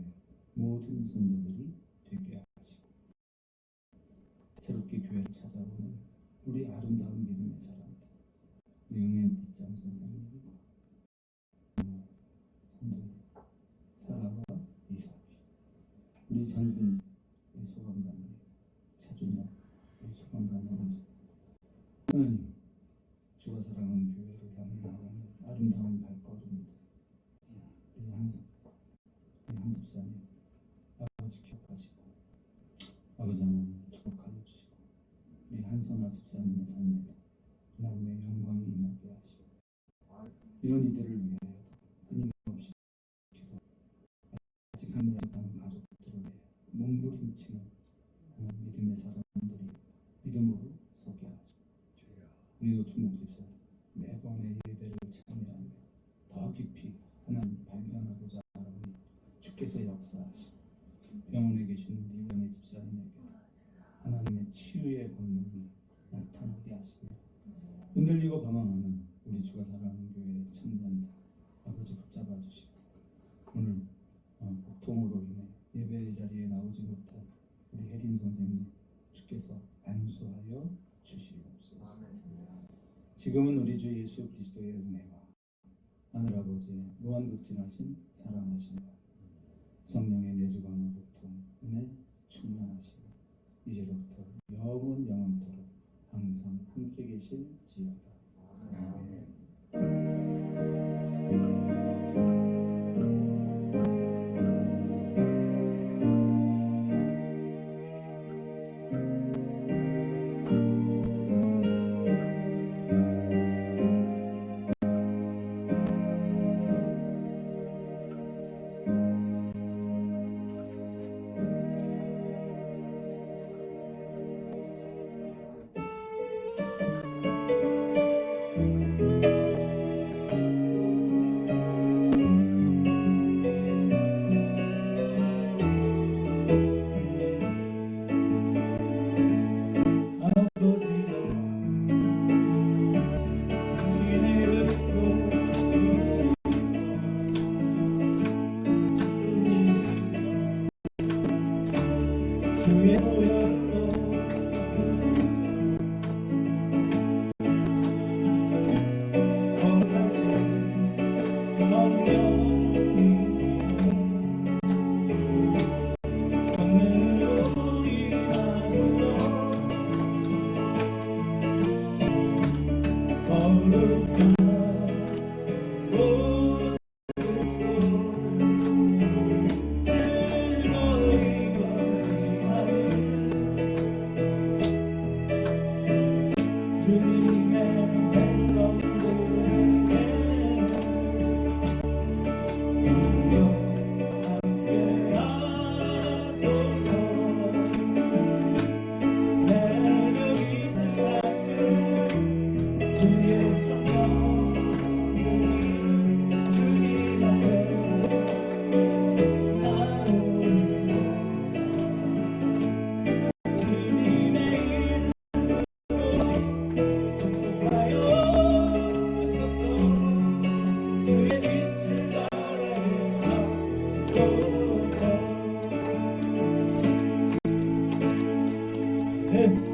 모든 성도들이 되게 하시고 새롭게 교회를 찾아오는 우리 아름다운 믿음의 사람들, 영의 뒷장 선생님과 성도님, 사라와 이삭이, 우리 전승, 우리 소방관님, 차준혁, 우리 소방관님, 하나님, 주가 사랑하는 교회를 향해 나가는 아름다운 발걸음들, 우리 한 집사님, 아버지 기억하시고 아버지 하나님 축복하여 주시고 우리 한선아 집사님의 삶에도 하나님의 영광이 임하게 하시고 이런 이들을 위하여도 끊임없이 기도, 아직 한물하는 가족들을 위해 몸부림치는 믿음의 사람들이 믿음으로 서게 하시고 우리 노춘목 집사님 매번의 예배를 참여하며 더 깊이 하나님 발견하고자 하오니 주께서 역사하시고 병원에 계시는 이영애 집사님에게 하나님의 치유의 권능이 나타나게 하시며 흔들리고 방황하는 우리 주가 사랑하는 교회의 청년들 아버지 붙잡아 주시고 오늘 복통으로 인해 예배 자리에 나오지 못한 우리 혜린 선생님 주께서 안수하여 주시옵소서. 지금은 우리 주 예수 그리스도의 은혜와 하늘아버지의 무한극진하신 사랑하심과 성령의 내주관의 보통 은혜 충만하시고 이제부터 영원토록 항상 함께 계실지어다. 아멘. 해피